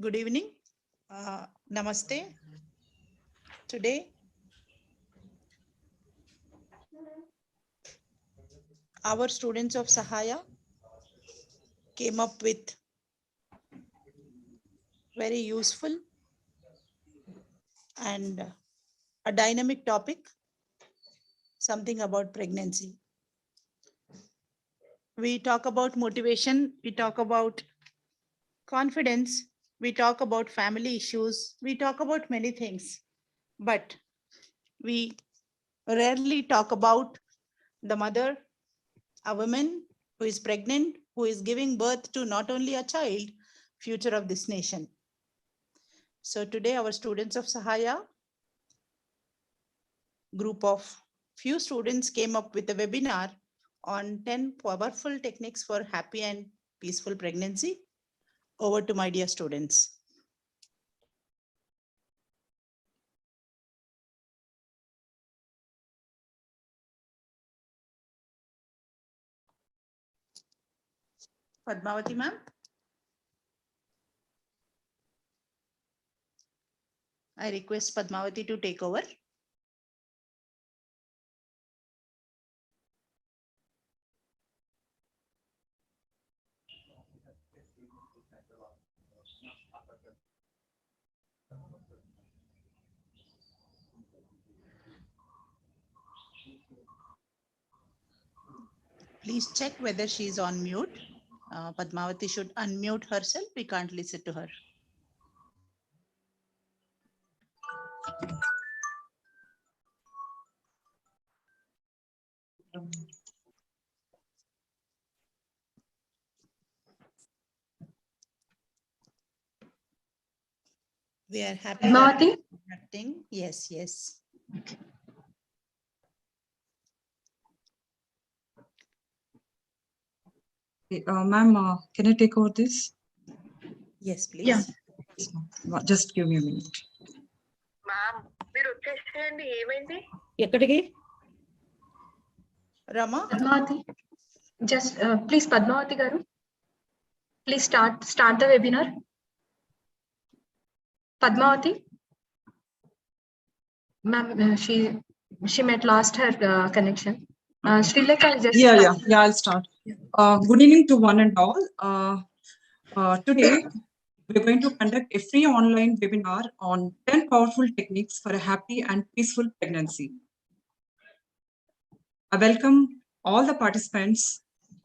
Good evening. Namaste. Today, our students of Sahaya came up with very useful and a dynamic topic, something about pregnancy. We talk about motivation, we talk about confidence, we talk about family issues, we talk about many things, but we rarely talk about the mother, a woman who is pregnant, who is giving birth to not only a child, future of this nation. So today our students of Sahaya, group of few students came up with a webinar on 10 powerful techniques for happy and peaceful pregnancy. Over to my dear students. Padmavati ma'am. I request Padmavati to take over. Please check whether she is on mute. Padmavati should unmute herself. We can't listen to her. We are happy. Padmavati? Yes, yes. Okay. Ma'am, can I take over this? Yes, please. Yeah. Just give me a minute. Ma'am, మీరు వచ్చేసేయండి ఏమైంది? ఎక్కడికి? Rama? Padmavati, just please, Padmavati garu, please start the webinar. Padmavati, ma'am, she might lost her connection. Srilekha, just Yeah, I'll start. Good evening to one and all. Today, we're going to conduct a free online webinar on 10 powerful techniques for a happy and peaceful pregnancy. I welcome all the participants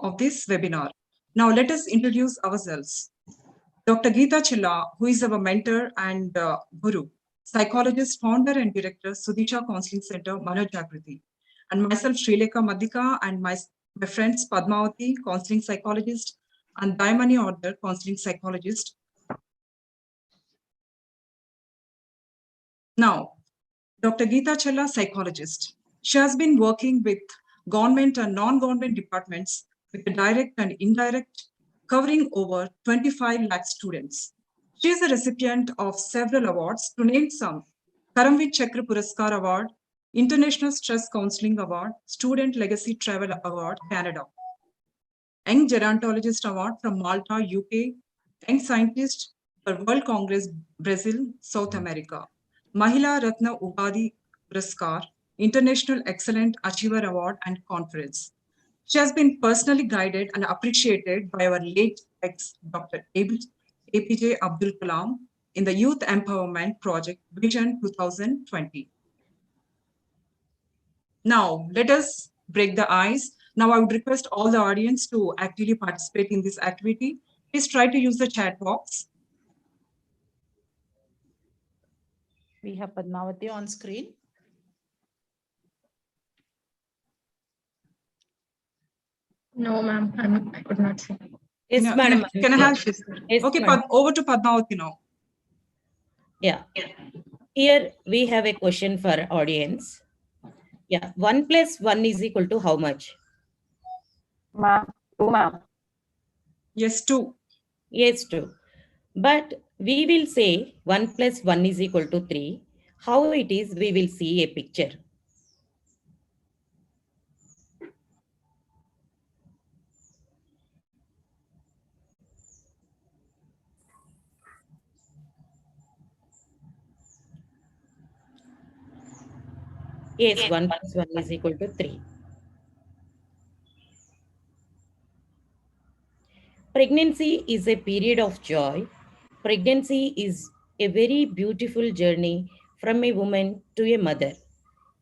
of this webinar. Now, let us introduce ourselves. Dr. Gita Chandler, who is our mentor and guru, psychologist, founder and director, Sudisha Counseling Center, Manojagriti, and myself, Srilekha Madhika, and my friends Padmavati, counseling psychologist, and Daimani Order, counseling psychologist. Now, Dr. Gita Chandler, psychologist. She has been working with government and non-government departments with the direct and indirect, covering over 25 lakh students. She is a recipient of several awards, to name some: Karamveer Chakra Puraskar Award, International Stress Counseling Award, Student Legacy Travel Award, Canada, Young Gerontologist Award from Malta, UK, Young Scientist for World Congress, Brazil, South America, Mahila Ratna Ugadi Puraskar, International Excellent Achiever Award and Conference. She has been personally guided and appreciated by our late ex Dr. APJ Abdul Kalam in the Youth Empowerment Project Vision 2020. Now, let us break the ice. Now, I would request all the audience to actively participate in this activity. Please try to use the chat box. We have Padmavati on screen. no, ma'am, I could not see. Yes, No, madam. Can I have? Yes, Okay, madam. over to Padmavati now. Yeah. Here we have a question for audience. Yeah. 1 + 1 is equal to how much? Ma'am, 2 ma'am. Yes, 2. Yes, 2. But we will say 1 + 1 is equal to 3. How it is, we will see a picture. Yes, 1 plus 1 is equal to 3. Pregnancy is a period of joy. Pregnancy is a very beautiful journey from a woman to a mother.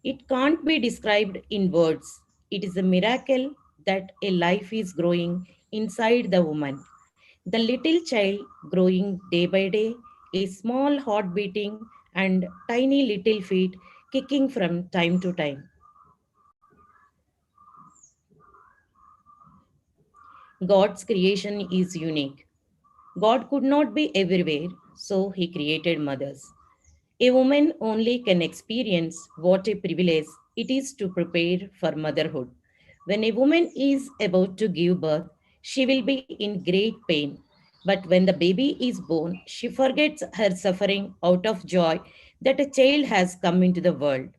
It can't be described in words. It is a miracle that a life is growing inside the woman. The little child growing day by day, a small heart beating, and tiny little feet kicking from time to time. God's creation is unique. God could not be everywhere, so he created mothers. A woman only can experience what a privilege it is to prepare for motherhood. When a woman is about to give birth, she will be in great pain. But when the baby is born, she forgets her suffering out of joy that a child has come into the world.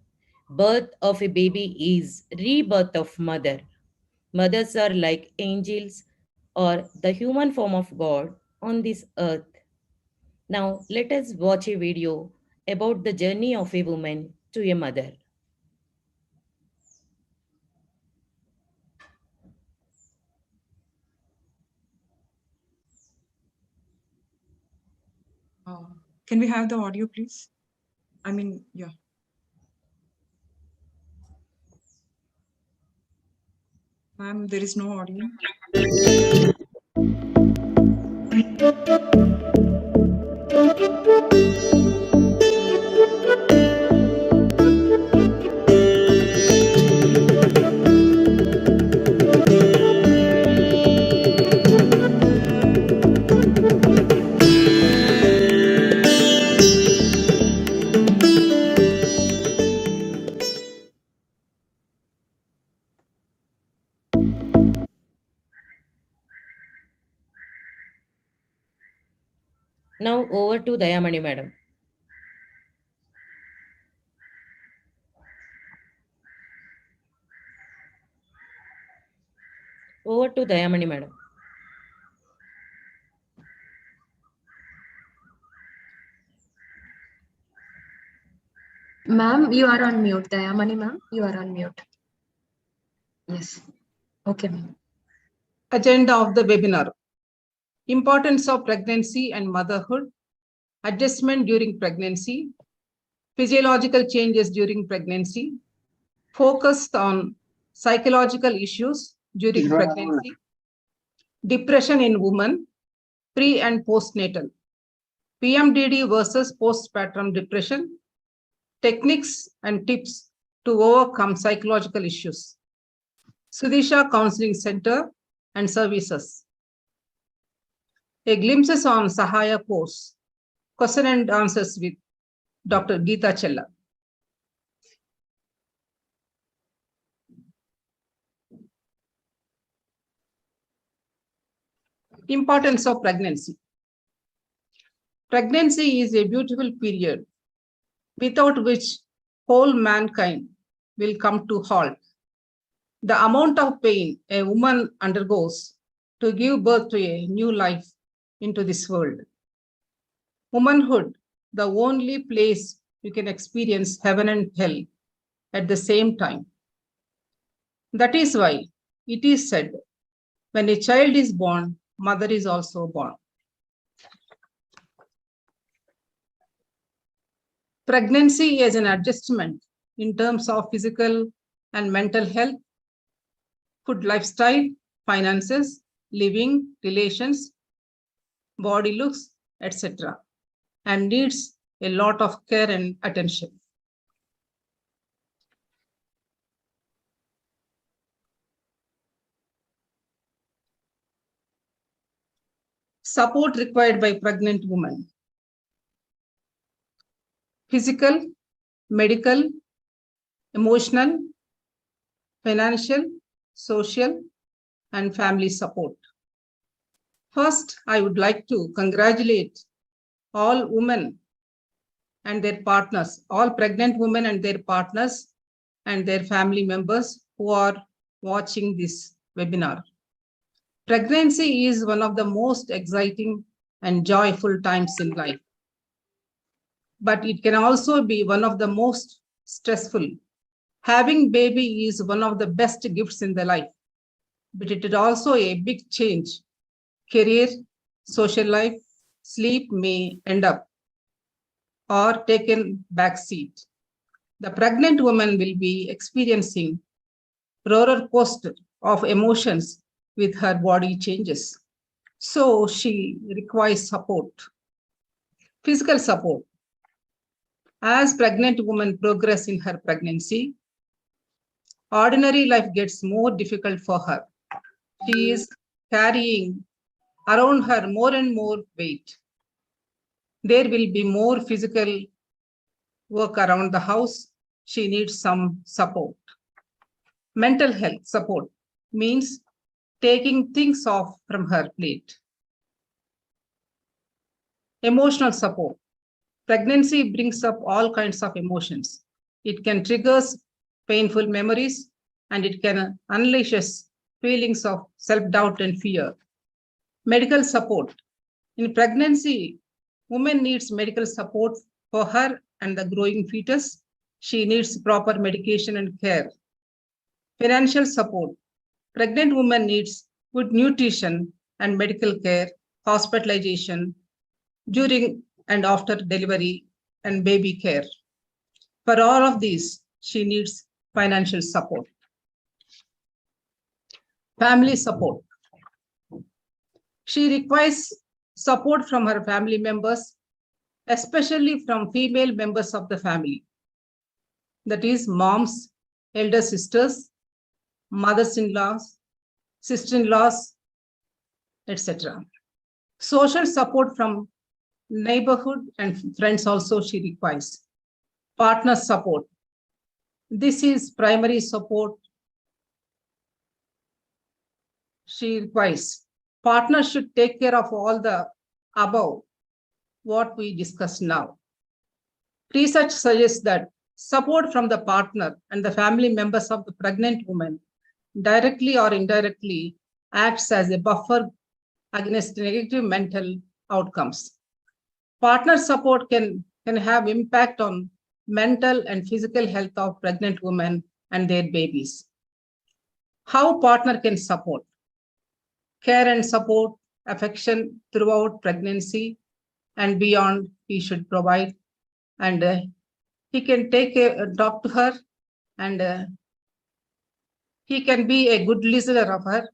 Birth of a baby is rebirth of mother. Mothers are like angels or the human form of God on this earth. Now, let us watch a video about the journey of a woman to a mother. Can we have the audio, please? I mean, yeah. Ma'am, there is no audio. Now, over to Dayamani madam. Over to Dayamani madam. Ma'am, you are on mute. Dayamani ma'am, you are on mute. Yes. Okay, ma'am. Agenda of the webinar: importance of pregnancy and motherhood, adjustment during pregnancy, physiological changes during pregnancy, focused on psychological issues during pregnancy, depression in women, pre and postnatal, PMDD versus postpartum depression, techniques and tips to overcome psychological issues, Sudisha Counseling Center and services. A glimpses on Sahaya course, question and answers with Dr. Gita Chandler. Importance of pregnancy. Pregnancy is a beautiful period without which whole mankind will come to halt. The amount of pain a woman undergoes to give birth to a new life into this world. Womanhood, the only place you can experience heaven and hell at the same time. That is why it is said, when a child is born, mother is also born. Pregnancy is an adjustment in terms of physical and mental health, food lifestyle, finances, living, relations, body looks, etc., and needs a lot of care and attention. Support required by pregnant women: physical, medical, emotional, financial, social, and family support. First, I would like to congratulate all women and their partners, all pregnant women and their partners and their family members who are watching this webinar. Pregnancy is one of the most exciting and joyful times in life, but it can also be one of the most stressful Having baby is one of the best gifts in the life, but it is also a big change. Career, social life, sleep may end up or taken back seat. The pregnant woman will be experiencing roller coaster of emotions with her body changes. So she requires support, physical support. As pregnant women progress in her pregnancy, ordinary life gets more difficult for her. She is carrying around her more and more weight. There will be more physical work around the house. She needs some support. Mental health support means taking things off from her plate. Emotional support. Pregnancy brings up all kinds of emotions. It can trigger painful memories and it can unleash feelings of self-doubt and fear. Medical support. In pregnancy, woman needs medical support for her and the growing fetus. She needs proper medication and care. Financial support. Pregnant woman needs good nutrition and medical care, hospitalization during and after delivery, and baby care. For all of these, she needs financial support. Family support. She requires support from her family members, especially from female members of the family. That is, moms, elder sisters, mothers-in-laws, sister-in-laws, etc. Social support from neighborhood and friends also she requires. Partner support. This is primary support she requires. Partner should take care of all the above, what we discussed now. Research suggests that support from the partner and the family members of the pregnant woman directly or indirectly acts as a buffer against negative mental outcomes. Partner support can have impact on mental and physical health of pregnant women and their babies. How partner can support? Care and support, affection throughout pregnancy and beyond he should provide. And he can talk to her, and he can be a good listener of her,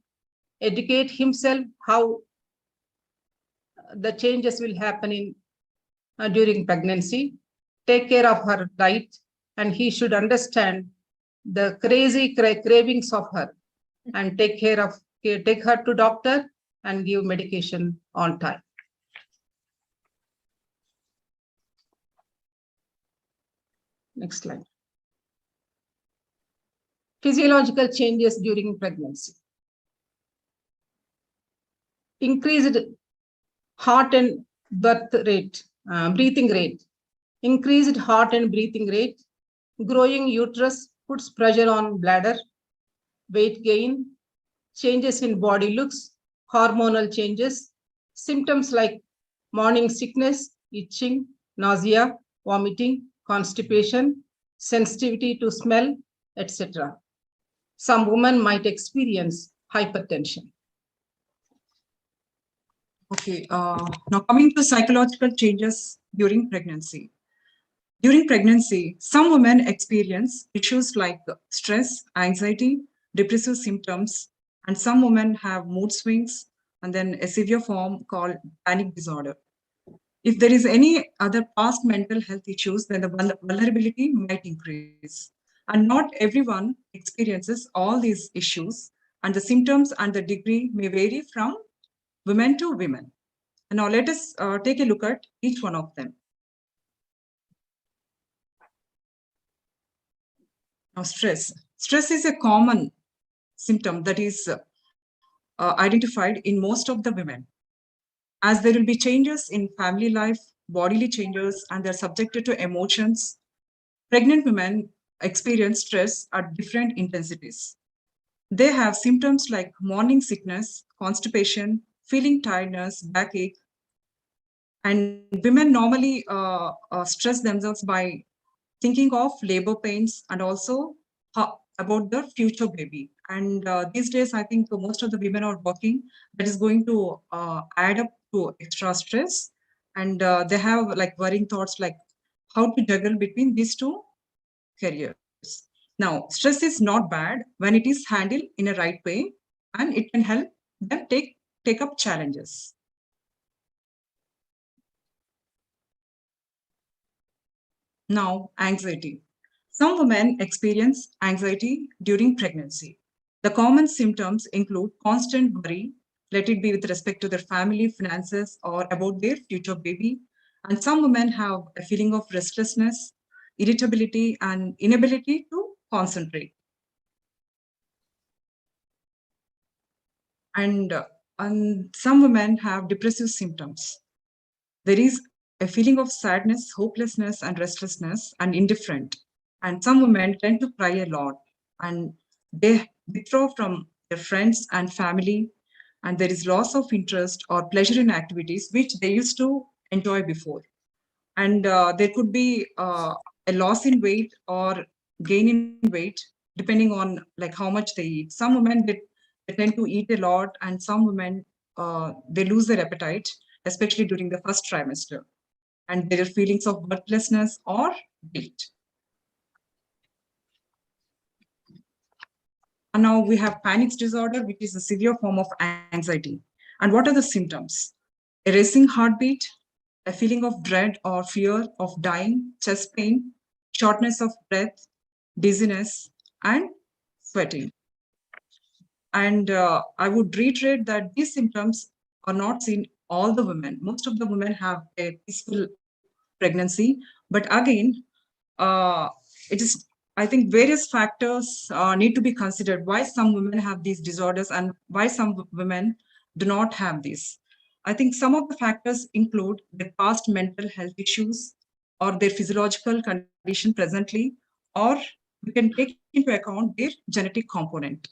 educate himself how the changes will happen during pregnancy, take care of her diet, and he should understand the crazy cravings of her and take her to doctor and give medication on time. Next slide. Physiological changes during pregnancy. Increased heart and breathing rate. Increased heart and breathing rate. Growing uterus puts pressure on bladder. Weight gain. Changes in body looks. Hormonal changes. Symptoms like morning sickness, itching, nausea, vomiting, constipation, sensitivity to smell, etc. Some women might experience hypertension. Okay, now coming to psychological changes during pregnancy. During pregnancy, some women experience issues like stress, anxiety, depressive symptoms, and some women have mood swings, and then a severe form called panic disorder. If there is any other past mental health issues, then the vulnerability might increase. And not everyone experiences all these issues, and the symptoms and the degree may vary from women to women. And now let us take a look at each one of them. Now, stress. Stress is a common symptom that is identified in most of the women. As there will be changes in family life, bodily changes, and they're subjected to emotions, pregnant women experience stress at different intensities. They have symptoms like morning sickness, constipation, feeling tiredness, backache, and women normally stress themselves by thinking of labor pains and also about the future baby. And these days, I think most of the women are working. That is going to add up to extra stress, and they have like worrying thoughts like how to juggle between these two careers. Now, stress is not bad when it is handled in a right way, and it can help them take up challenges. Now, anxiety. Some women experience anxiety during pregnancy. The common symptoms include constant worry, let it be with respect to their family, finances, or about their future baby. And some women have a feeling of restlessness, irritability, and inability to concentrate. And some women have depressive symptoms. There is a feeling of sadness, hopelessness, and restlessness, and indifferent. And some women tend to cry a lot, and they withdraw from their friends and family, and there is loss of interest or pleasure in activities which they used to enjoy before. And there could be a loss in weight or gain in weight depending on like how much they eat. Some women they tend to eat a lot, and some women they lose their appetite, especially during the first trimester, and there are feelings of worthlessness or guilt. And now we have panic disorder, which is a severe form of anxiety. And what are the symptoms? A racing heartbeat, a feeling of dread or fear of dying, chest pain, shortness of breath, dizziness, and sweating. And I would reiterate that these symptoms are not seen all the women. Most of the women have a peaceful pregnancy, but again, it is, I think, various factors need to be considered why some women have these disorders and why some women do not have this. I think some of the factors include their past mental health issues or their physiological condition presently, or we can take into account their genetic component.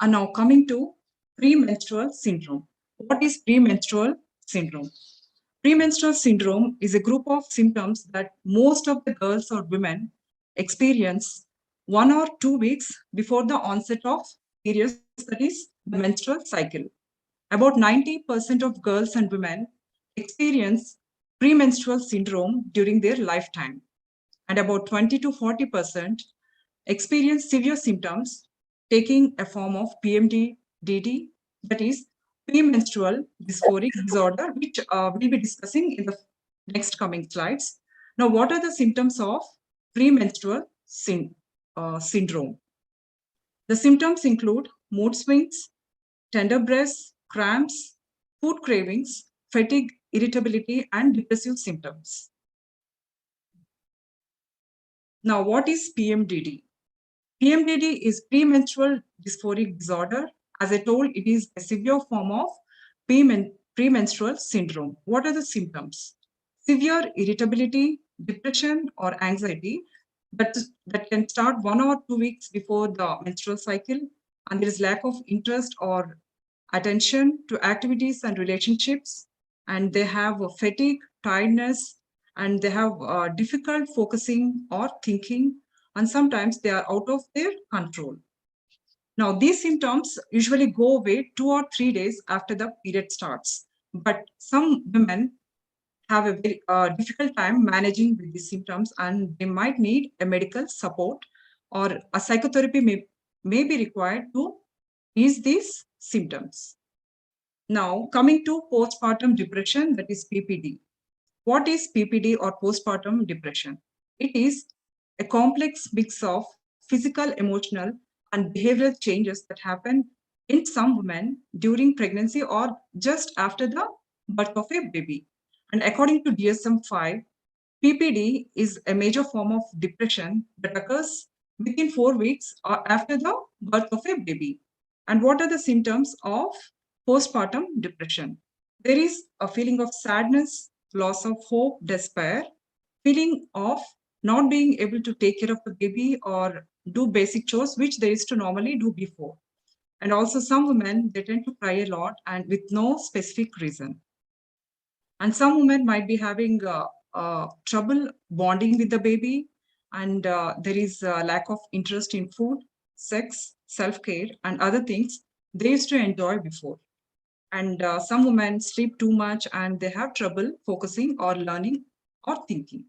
And now coming to premenstrual syndrome. What is premenstrual syndrome? Premenstrual syndrome is a group of symptoms that most of the girls or women experience 1 or 2 weeks before the onset of periods, that is the menstrual cycle. About 90% of girls and women experience premenstrual syndrome during their lifetime, and about 20 to 40% experience severe symptoms taking a form of PMD, DD, that is premenstrual dysphoric disorder, which we'll be discussing in the next coming slides. Now, what are the symptoms of premenstrual syndrome? The symptoms include mood swings, tender breasts, cramps, food cravings, fatigue, irritability, and depressive symptoms. Now, what is PMDD? PMDD is premenstrual dysphoric disorder. As I told, it is a severe form of premenstrual syndrome. What are the symptoms? Severe irritability, depression, or anxiety that can start 1 or 2 weeks before the menstrual cycle, and there is lack of interest or attention to activities and relationships, and they have a fatigue, tiredness, and they have difficult focusing or thinking, and sometimes they are out of their control. Now, these symptoms usually go away 2 or 3 days after the period starts, but some women have a very difficult time managing with these symptoms, and they might need a medical support or a psychotherapy may be required to ease these symptoms. Now, coming to postpartum depression, that is PPD. What is PPD or postpartum depression? It is a complex mix of physical, emotional, and behavioral changes that happen in some women during pregnancy or just after the birth of a baby. And according to DSM-5, PPD is a major form of depression that occurs within 4 weeks or after the birth of a baby. And what are the symptoms of postpartum depression? There is a feeling of sadness, loss of hope, despair, feeling of not being able to take care of the baby or do basic chores, which they used to normally do before. And also some women, they tend to cry a lot and with no specific reason. And some women might be having trouble bonding with the baby, and there is a lack of interest in food, sex, self-care, and other things they used to enjoy before. And some women sleep too much and they have trouble focusing or learning or thinking.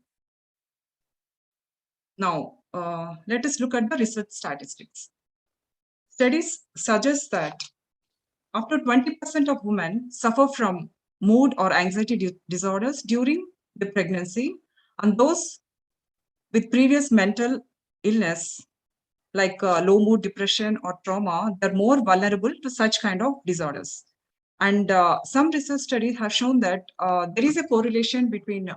Now, let us look at the research statistics. Studies suggest that up to 20% of women suffer from mood or anxiety disorders during the pregnancy, and those with previous mental illness like low mood depression or trauma, they're more vulnerable to such kind of disorders. And some research studies have shown that there is a correlation between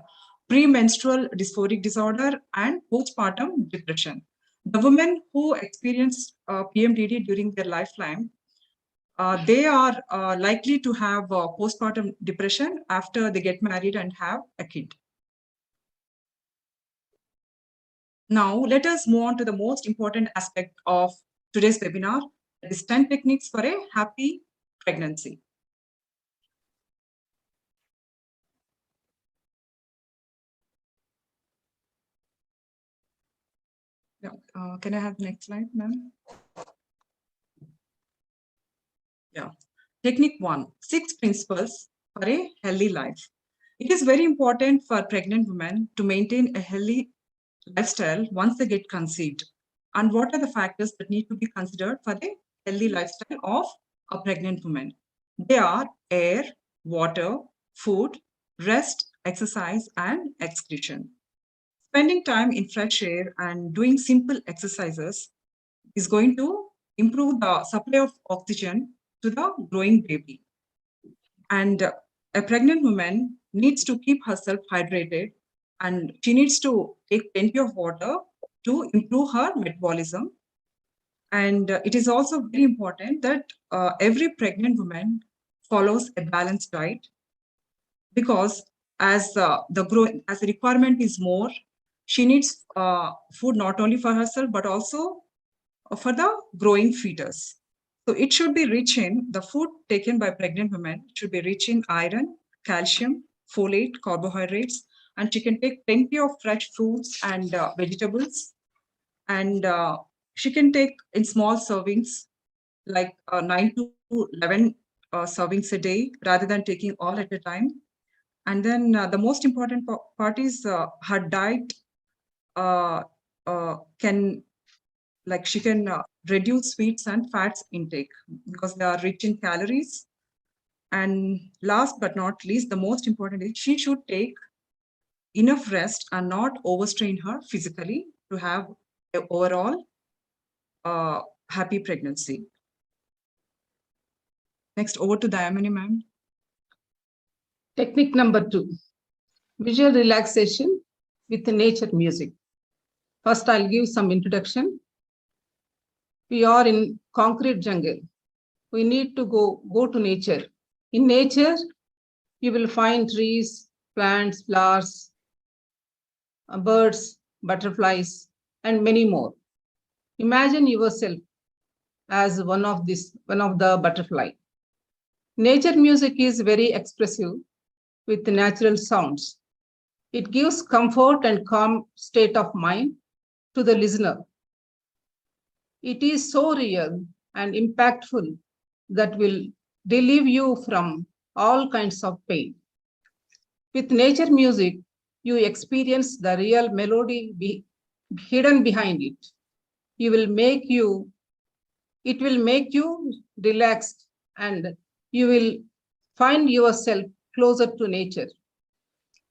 premenstrual dysphoric disorder and postpartum depression. The women who experience PMDD during their lifetime, they are likely to have postpartum depression after they get married and have a kid. Now, let us move on to the most important aspect of today's webinar, that is 10 techniques for a happy pregnancy. Yeah, can I have the next slide, ma'am? Yeah. Technique 1, 6 principles for a healthy life. It is very important for pregnant women to maintain a healthy lifestyle once they get conceived. And what are the factors that need to be considered for the healthy lifestyle of a pregnant woman? They are air, water, food, rest, exercise, and excretion. Spending time in fresh air and doing simple exercises is going to improve the supply of oxygen to the growing baby. And a pregnant woman needs to keep herself hydrated, and she needs to take plenty of water to improve her metabolism. And it is also very important that every pregnant woman follows a balanced diet, because as the requirement is more, she needs food not only for herself but also for the growing fetus. So it should be rich in the food taken by pregnant women should be rich in iron, calcium, folate, carbohydrates, and she can take plenty of fresh fruits and vegetables. And she can take in small servings, like 9 to 11 servings a day, rather than taking all at a time. And then the most important part is her diet can, like, she can reduce sweets and fats intake because they are rich in calories. And last but not least, the most important is she should take enough rest and not overstrain her physically to have an overall happy pregnancy. Next, over to Dayamani, ma'am. Technique number 2, visual relaxation with nature music. First, I'll give some introduction. We are in concrete jungle. We need to go to nature. In nature, you will find trees, plants, flowers, birds, butterflies, and many more. Imagine yourself as one of the butterfly. Nature music is very expressive with natural sounds. It gives comfort and calm state of mind to the listener. It is so real and impactful that will relieve you from all kinds of pain. With nature music, you experience the real melody hidden behind it. It will make you relaxed, and you will find yourself closer to nature.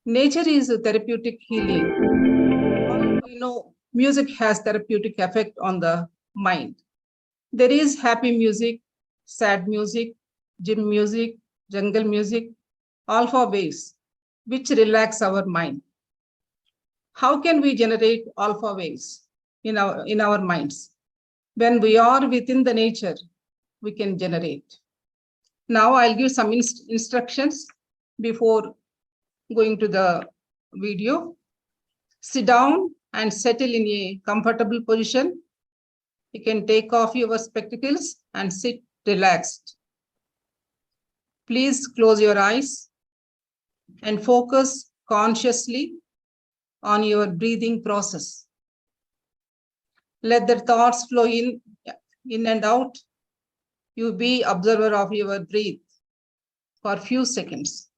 Nature is a therapeutic healing. We know music has therapeutic effect on the mind. There is happy music, sad music, gym music, jungle music, alpha waves, which relax our mind. How can we generate alpha waves in our minds? When we are within the nature, we can generate. Now I'll give some instructions before going to the video. Sit down and settle in a comfortable position. You can take off your spectacles and sit relaxed. Please close your eyes and focus consciously on your breathing process. Let the thoughts flow in and out. You be observer of your breath for a few seconds.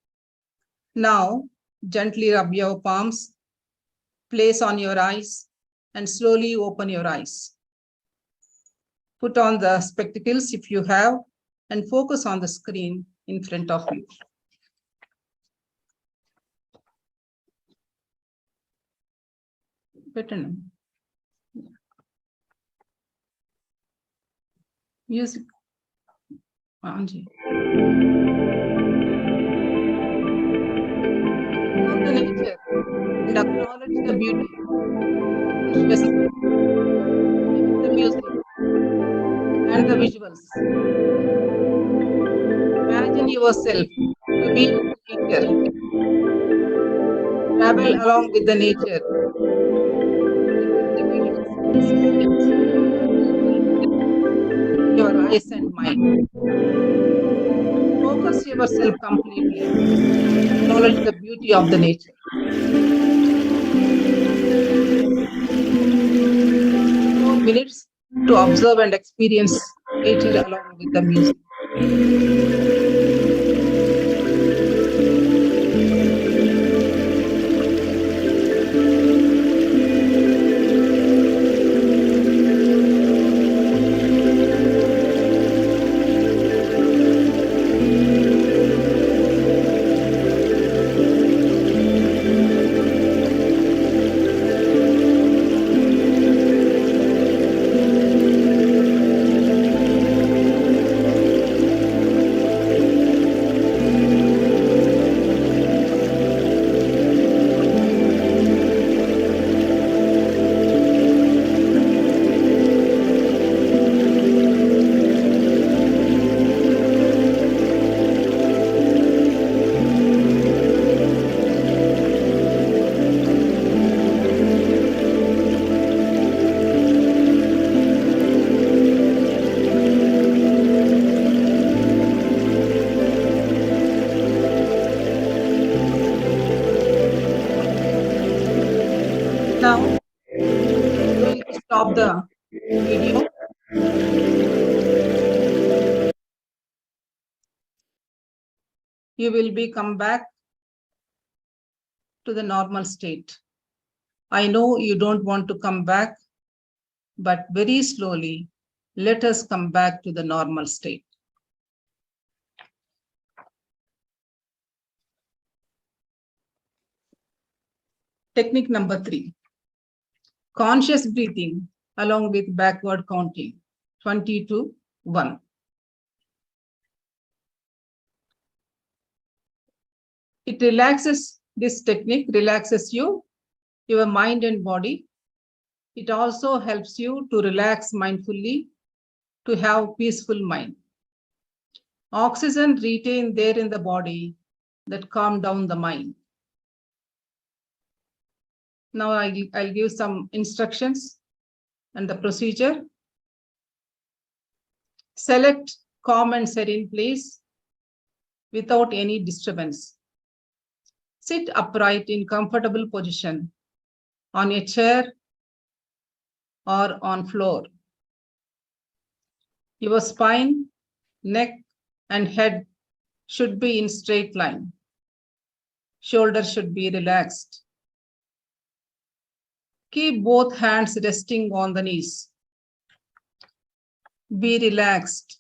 Now, gently rub your palms, place on your eyes, and slowly open your eyes. Put on the spectacles if you have, and focus on the screen in front of you. Better now. Music. Anji. Love the nature and acknowledge the beauty. Just the music and the visuals. Imagine yourself to be in nature. Travel along with the nature. The visuals. Your eyes and mind. Focus yourself completely. Acknowledge the beauty of the nature. Minutes to observe and experience nature along with the music. Now, I'm going to stop the video. You will be come back to the normal state. I know you don't want to come back, but very slowly, let us come back to the normal state. Technique number 3. Conscious breathing along with backward counting, 20 to 1. It relaxes, this technique relaxes you, your mind and body. It also helps you to relax mindfully, to have peaceful mind. Oxygen retained there in the body that calm down the mind. Now I'll give some instructions and the procedure. Select calm and serene place without any disturbance. Sit upright in comfortable position on a chair or on floor. Your spine, neck, and head should be in straight line. Shoulders should be relaxed. Keep both hands resting on the knees. Be relaxed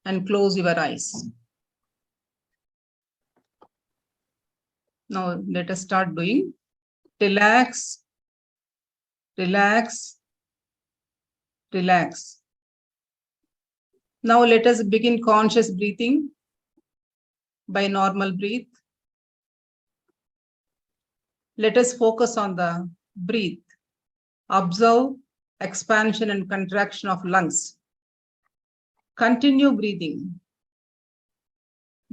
and close your eyes. Now let us start doing. Relax, relax, relax. Now let us begin conscious breathing by normal breath. Let us focus on the breath. Observe expansion and contraction of lungs. Continue breathing.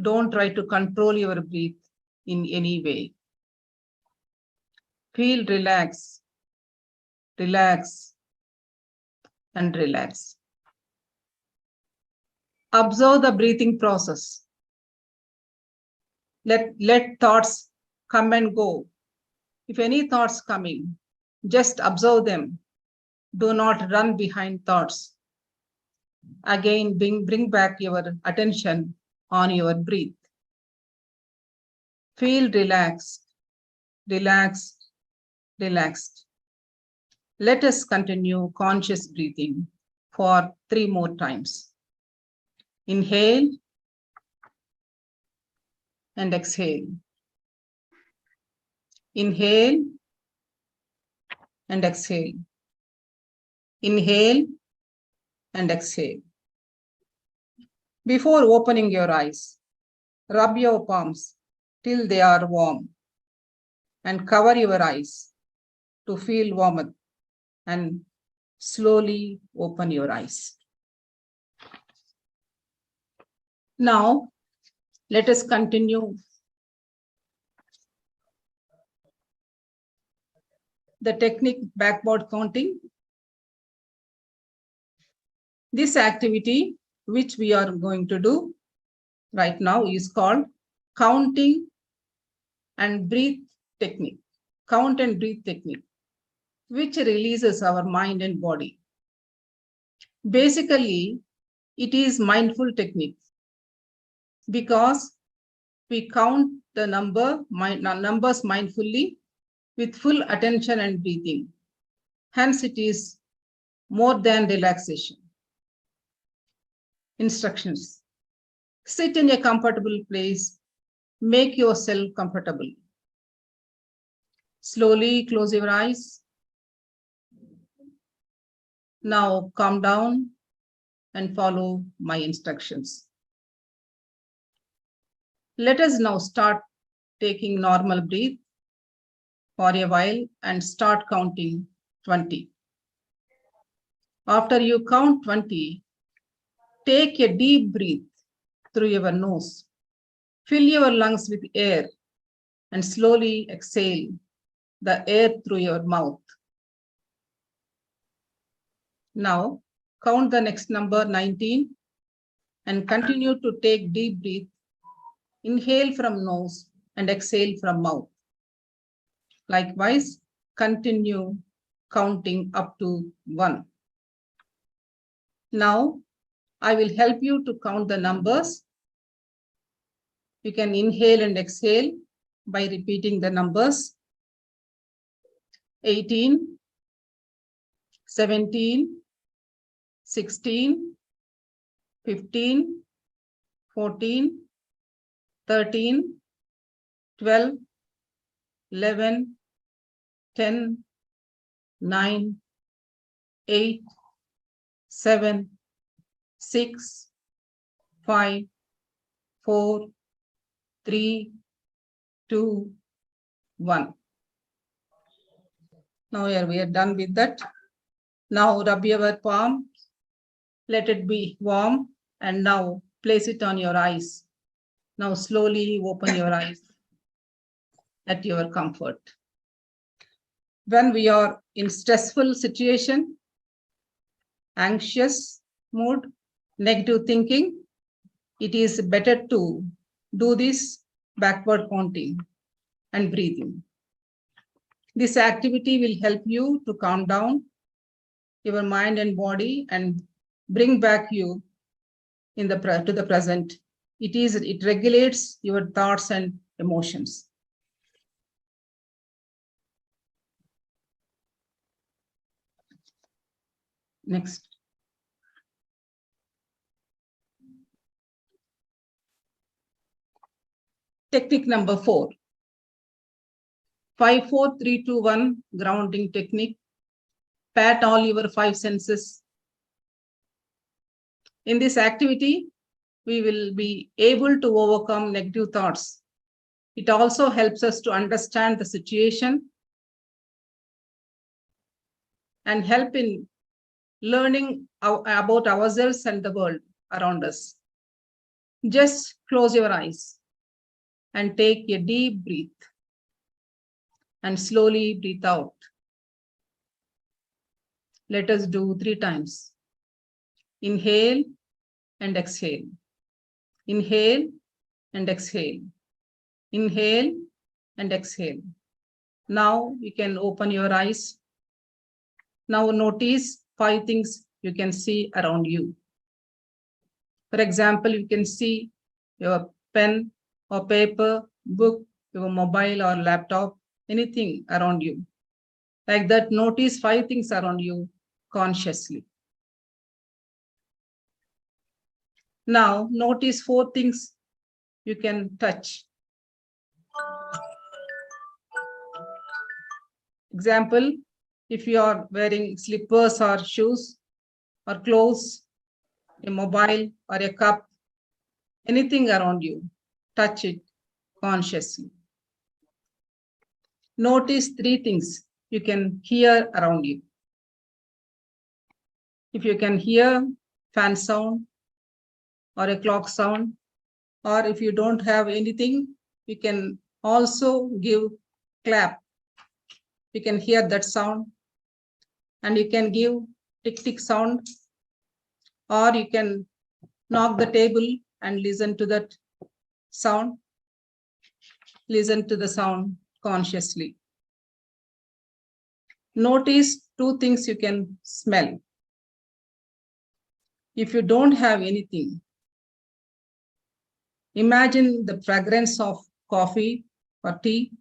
Don't try to control your breath in any way. Feel relax, relax, and relax. Observe the breathing process. Let thoughts come and go. If any thoughts coming, just observe them. Do not run behind thoughts. Again, bring back your attention on your breath. Feel relaxed, relaxed, relaxed. Let us continue conscious breathing for 3 more times. Inhale and exhale. Inhale and exhale. Inhale and exhale. Before opening your eyes, rub your palms till they are warm and cover your eyes to feel warmth and slowly open your eyes. Now, let us continue the technique backward counting. This activity, which we are going to do right now, is called counting and breathe technique. Count and breathe technique, which releases our mind and body. Basically, it is mindful technique because we count the numbers mindfully with full attention and breathing. Hence, it is more than relaxation. Instructions. Sit in a comfortable place. Make yourself comfortable. Slowly close your eyes. Now calm down and follow my instructions. Let us now start taking normal breath for a while and start counting 20. After you count 20, take a deep breath through your nose. Fill your lungs with air and slowly exhale the air through your mouth. Now, count the next number 19 and continue to take deep breath. Inhale from nose and exhale from mouth. Likewise, continue counting up to 1. Now, I will help you to count the numbers. You can inhale and exhale by repeating the numbers. 18, 17, 16, 15, 14, 13, 12, 11, 10, 9, 8, 7, 6, 5, 4, 3, 2, 1. Now here we are done with that. Now rub your palm. Let it be warm. And now place it on your eyes. Now slowly open your eyes at your comfort. When we are in stressful situation, anxious mood, negative thinking, it is better to do this backward counting and breathing. This activity will help you to calm down your mind and body and bring back you to the present. It regulates your thoughts and emotions. Next. Technique number 4. 5, 4, 3, 2, 1 grounding technique. Pat all your 5 senses. In this activity, we will be able to overcome negative thoughts. It also helps us to understand the situation and help in learning about ourselves and the world around us. Just close your eyes and take a deep breath and slowly breathe out. Let us do 3 times. Inhale and exhale. Inhale and exhale. Inhale and exhale. Now you can open your eyes. Now notice 5 things you can see around you. For example, you can see your pen or paper, book, your mobile or laptop, anything around you. Like that, notice 5 things around you consciously. Now notice 4 things you can touch. Example, if you are wearing slippers or shoes or clothes, a mobile or a cup, anything around you, touch it consciously. Notice 3 things you can hear around you. If you can hear fan sound or a clock sound, or if you don't have anything, you can also give clap. You can hear that sound, and you can give tick tick sound, or you can knock the table and listen to that sound. Listen to the sound consciously. Notice 2 things you can smell. If you don't have anything, imagine the fragrance of coffee or tea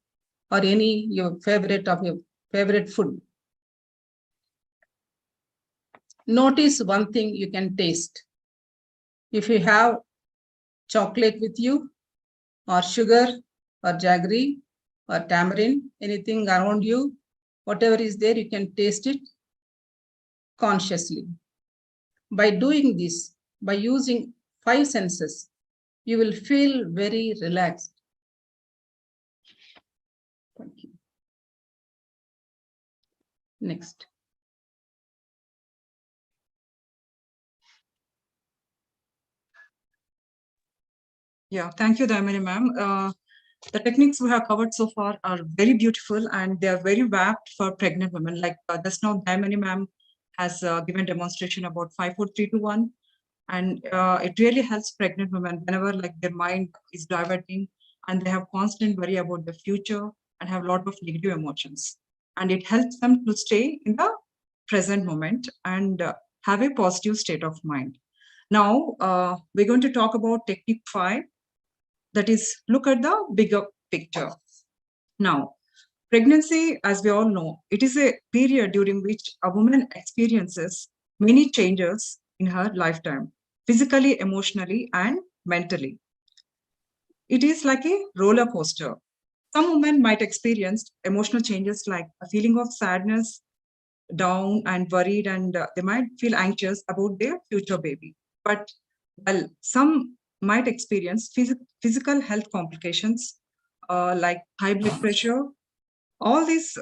or any your favorite food. Notice one thing you can taste. If you have chocolate with you, or sugar, or jaggery, or tamarind, anything around you, whatever is there, you can taste it consciously. By doing this, by using 5 senses, you will feel very relaxed. Thank you. Next. Yeah, thank you, Daimini ma'am. The techniques we have covered so far are very beautiful and they are very apt for pregnant women. Like just now, Daimini ma'am has given demonstration about 5, 4, 3, 2, 1. And it really helps pregnant women whenever like their mind is diverting and they have constant worry about the future and have a lot of negative emotions. And it helps them to stay in the present moment and have a positive state of mind. Now, we're going to talk about technique 5, that is look at the bigger picture. Now, pregnancy, as we all know, it is a period during which a woman experiences many changes in her lifetime, physically, emotionally, and mentally. It is like a roller coaster. Some women might experience emotional changes like a feeling of sadness, down and worried, and they might feel anxious about their future baby. But well, some might experience physical health complications like high blood pressure. All these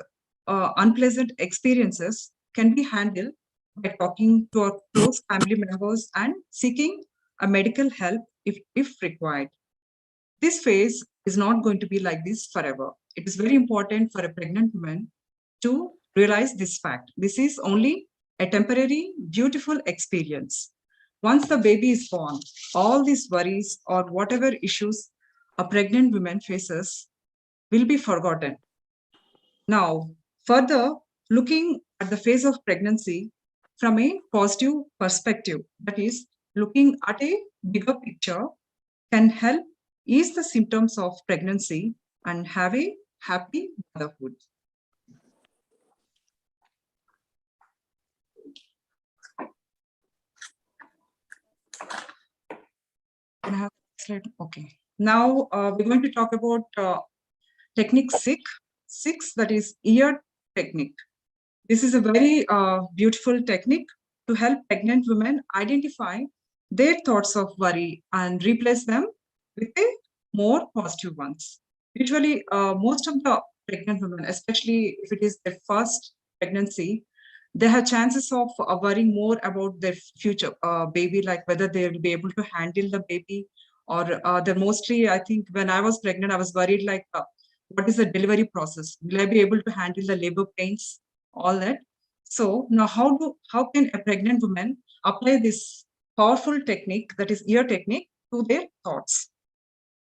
unpleasant experiences can be handled by talking to our close family members and seeking a medical help if required. This phase is not going to be like this forever. It is very important for a pregnant woman to realize this fact. This is only a temporary, beautiful experience. Once the baby is born, all these worries or whatever issues a pregnant woman faces will be forgotten. Now, further, looking at the phase of pregnancy from a positive perspective, that is, looking at a bigger picture, can help ease the symptoms of pregnancy and have a happy motherhood. Can I have a slide? Okay. Now we're going to talk about technique 6, that is ear technique. This is a very beautiful technique to help pregnant women identify their thoughts of worry and replace them with a more positive ones. Usually, most of the pregnant women, especially if it is their first pregnancy, they have chances of worrying more about their future baby, like whether they will be able to handle the baby, or they're mostly, I think, when I was pregnant, I was worried like, what is the delivery process? Will I be able to handle the labor pains? All that. So now how can a pregnant woman apply this powerful technique, that is ear technique, to their thoughts?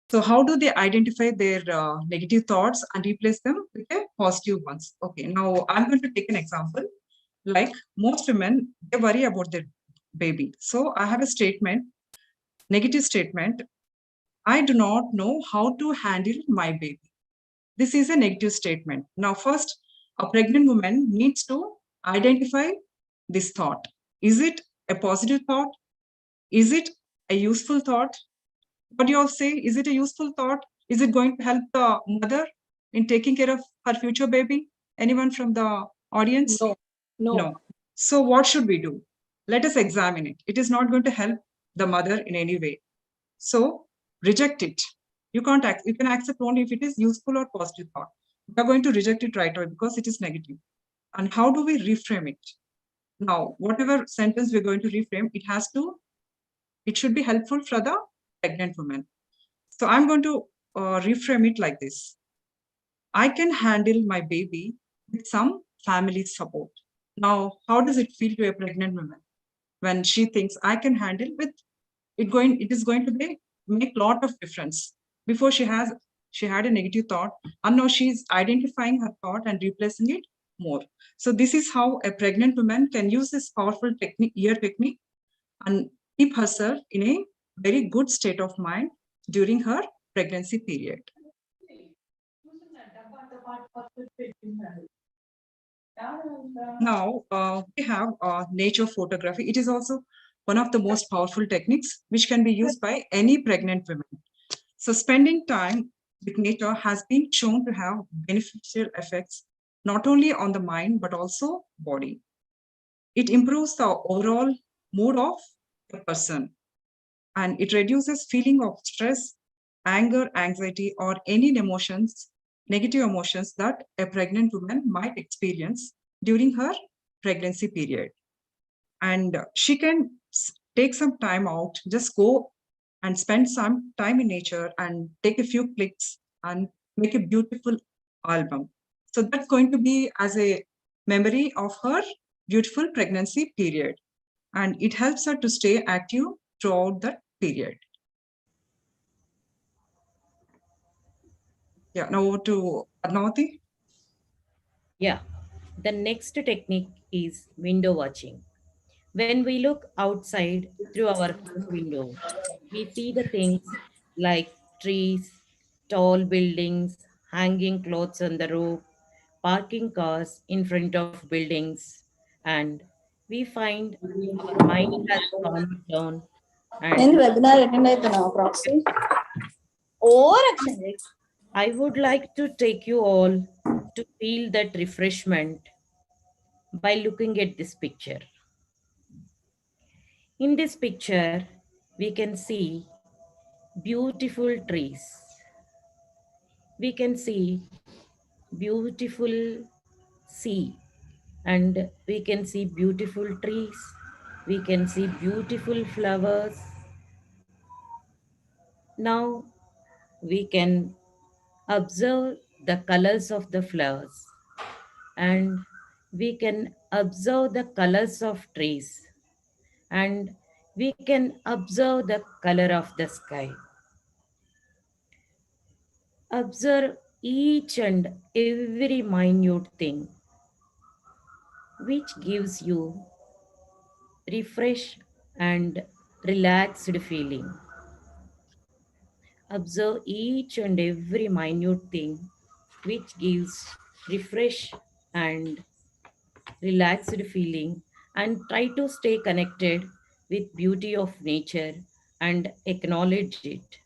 So how do they identify their negative thoughts and replace them with their positive ones? Okay, now I'm going to take an example. Like most women, they worry about their baby. So I have a statement, negative statement. I do not know how to handle my baby. This is a negative statement. Now, first, a pregnant woman needs to identify this thought. Is it a positive thought? Is it a useful thought? What do you all say? Is it a useful thought? Is it going to help the mother in taking care of her future baby? Anyone from the audience? No, no. No. So what should we do? Let us examine it. It is not going to help the mother in any way. So reject it. You can't you can accept only if it is useful or positive thought. We are going to reject it right away because it is negative. And how do we reframe it? Now, whatever sentence we're going to reframe, it should be helpful for the pregnant woman. So I'm going to reframe it like this. I can handle my baby with some family support. Now, how does it feel to a pregnant woman when she thinks I can handle with it is going to make lot of difference. Before she had a negative thought, and now she's identifying her thought and replacing it more. So this is how a pregnant woman can use this powerful ear technique and keep herself in a very good state of mind during her pregnancy period. Now we have nature photography. It is also one of the most powerful techniques which can be used by any pregnant women. So spending time with nature has been shown to have beneficial effects not only on the mind but also body. It improves the overall mood of a person and it reduces feeling of stress, anger, anxiety, or any negative emotions that a pregnant woman might experience during her pregnancy period. And she can take some time out, just go and spend some time in nature and take a few clicks and make a beautiful album. So that's going to be as a memory of her beautiful pregnancy period. And it helps her to stay active throughout that period. Yeah, now over to Padmavati. Yeah, the next technique is window watching. When we look outside through our home window, we see the things like trees, tall buildings, hanging clothes on the roof, parking cars in front of buildings, and we find our mind has calmed down and నేను webinar attend అవుతున్నావా proxy over action I would like to take you all to feel that refreshment by looking at this picture. In this picture, we can see beautiful trees. We can see beautiful sea and we can see beautiful trees. We can see beautiful flowers. Now we can observe the colors of the flowers and we can observe the colors of trees and we can observe the color of the sky. Observe each and every minute thing which gives you refresh and relaxed feeling. Observe each and every minute thing which gives refresh and relaxed feeling and try to stay connected with beauty of nature and acknowledge it.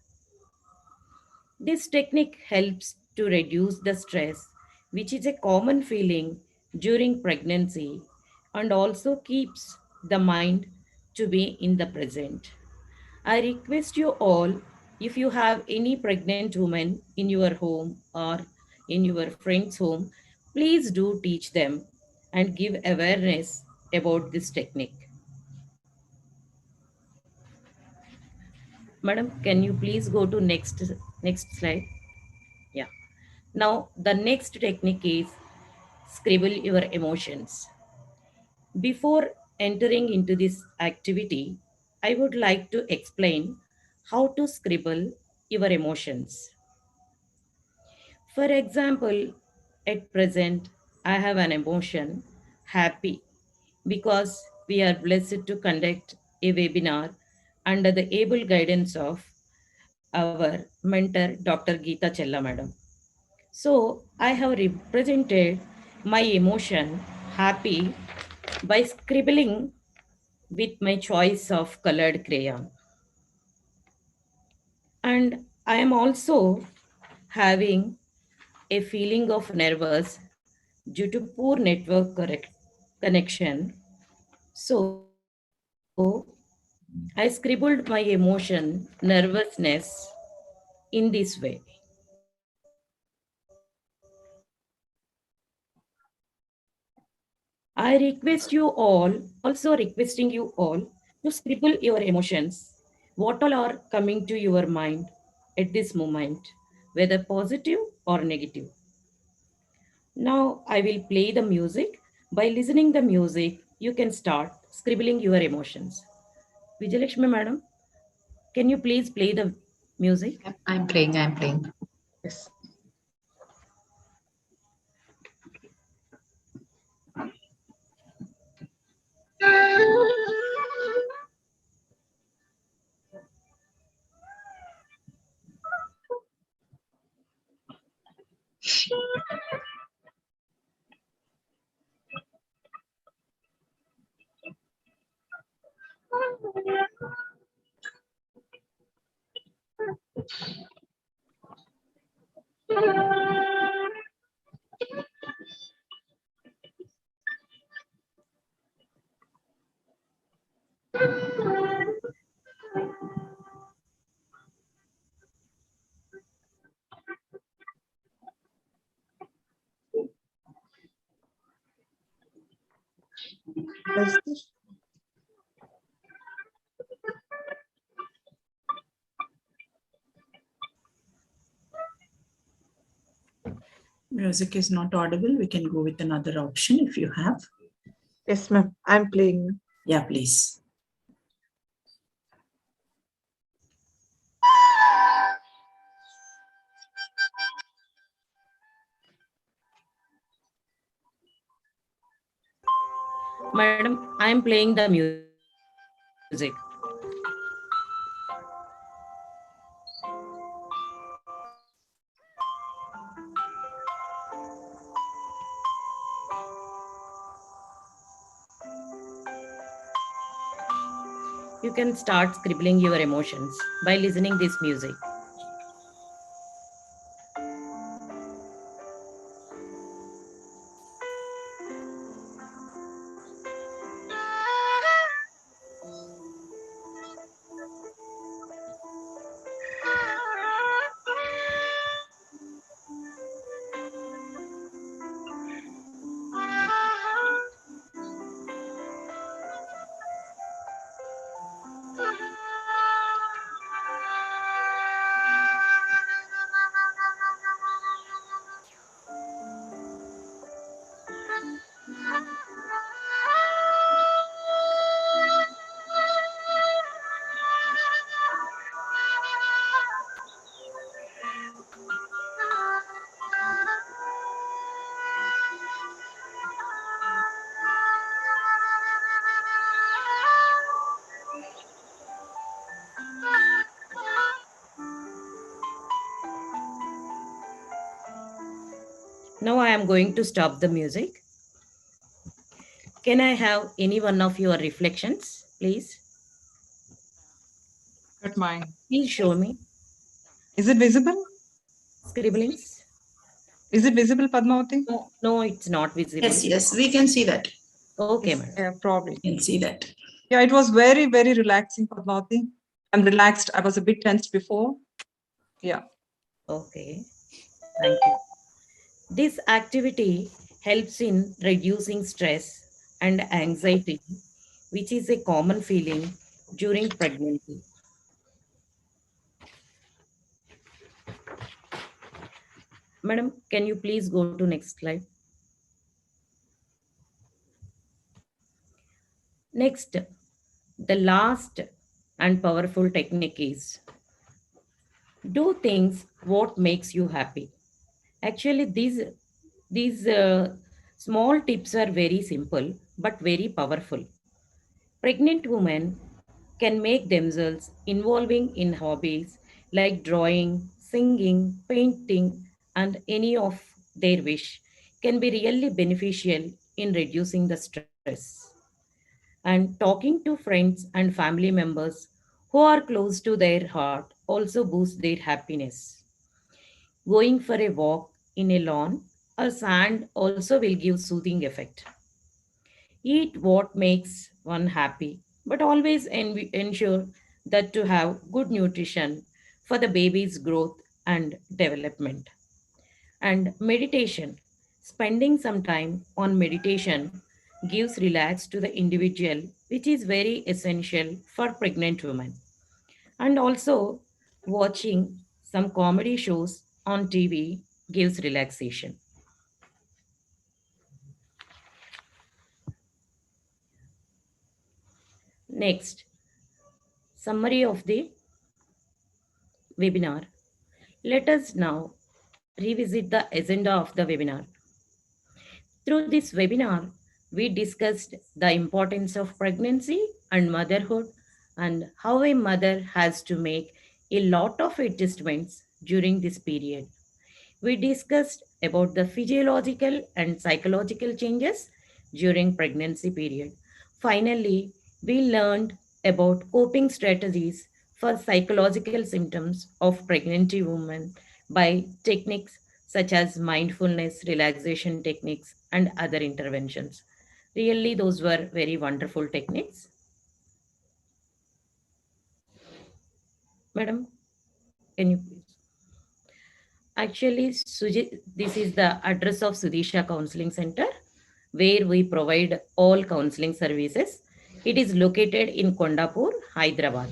This technique helps to reduce the stress, which is a common feeling during pregnancy, and also keeps the mind to be in the present. I request you all, if you have any pregnant woman in your home or in your friend's home, please do teach them and give awareness about this technique. Madam, can you please go to next slide? Yeah. Now, the next technique is scribble your emotions. Before entering into this activity, I would like to explain how to scribble your emotions. For example, at present, I have an emotion happy because we are blessed to conduct a webinar under the able guidance of our mentor, Dr. Gita Chandler, madam. So I have represented my emotion happy by scribbling with my choice of colored crayon. And I am also having a feeling of nervous due to poor network connection. So I scribbled my emotion, nervousness in this way. I request you all, also requesting you all to scribble your emotions, what all are coming to your mind at this moment, whether positive or negative. Now I will play the music. By listening the music, you can start scribbling your emotions. Vijayalakshmi madam, can you please play the music? I'm playing. Yes. Music is not audible. We can go with another option if you have. Yes, ma'am. I'm playing. Yeah, please. Madam, I am playing the music. You can start scribbling your emotions by listening this music. Now I am going to stop the music. Can I have any one of your reflections, please? At mine. Please show me. Is it visible? Scribblings? Is it visible, Padmavati? No, it's not visible. Yes, we can see that. Okay, Yes, madam. yeah, probably. We can see that. Yeah, it was very, very relaxing, Padmavati. I'm relaxed. I was a bit tensed before. Yeah. Okay, thank you. This activity helps in reducing stress and anxiety, which is a common feeling during pregnancy. Madam, can you please go to next slide? Next, the last and powerful technique is do things what makes you happy. Actually, these small tips are very simple, but very powerful. Pregnant women can make themselves involving in hobbies like drawing, singing, painting, and any of their wish can be really beneficial in reducing the stress. And talking to friends and family members who are close to their heart also boosts their happiness. Going for a walk in a lawn or sand also will give soothing effect. Eat what makes one happy, but always ensure that to have good nutrition for the baby's growth and development. And meditation. Spending some time on meditation gives relax to the individual, which is very essential for pregnant women. And also, watching some comedy shows on TV gives relaxation. Next, summary of the webinar. Let us now revisit the agenda of the webinar. Through this webinar, we discussed the importance of pregnancy and motherhood and how a mother has to make a lot of adjustments during this period. We discussed about the physiological and psychological changes during pregnancy period. Finally, we learned about coping strategies for psychological symptoms of pregnant women by techniques such as mindfulness, relaxation techniques, and other interventions. Really, those were very wonderful techniques. Madam, can you please? Actually, this is the address of Sudisha Counseling Center, where we provide all counseling services. It is located in Kondapur, Hyderabad.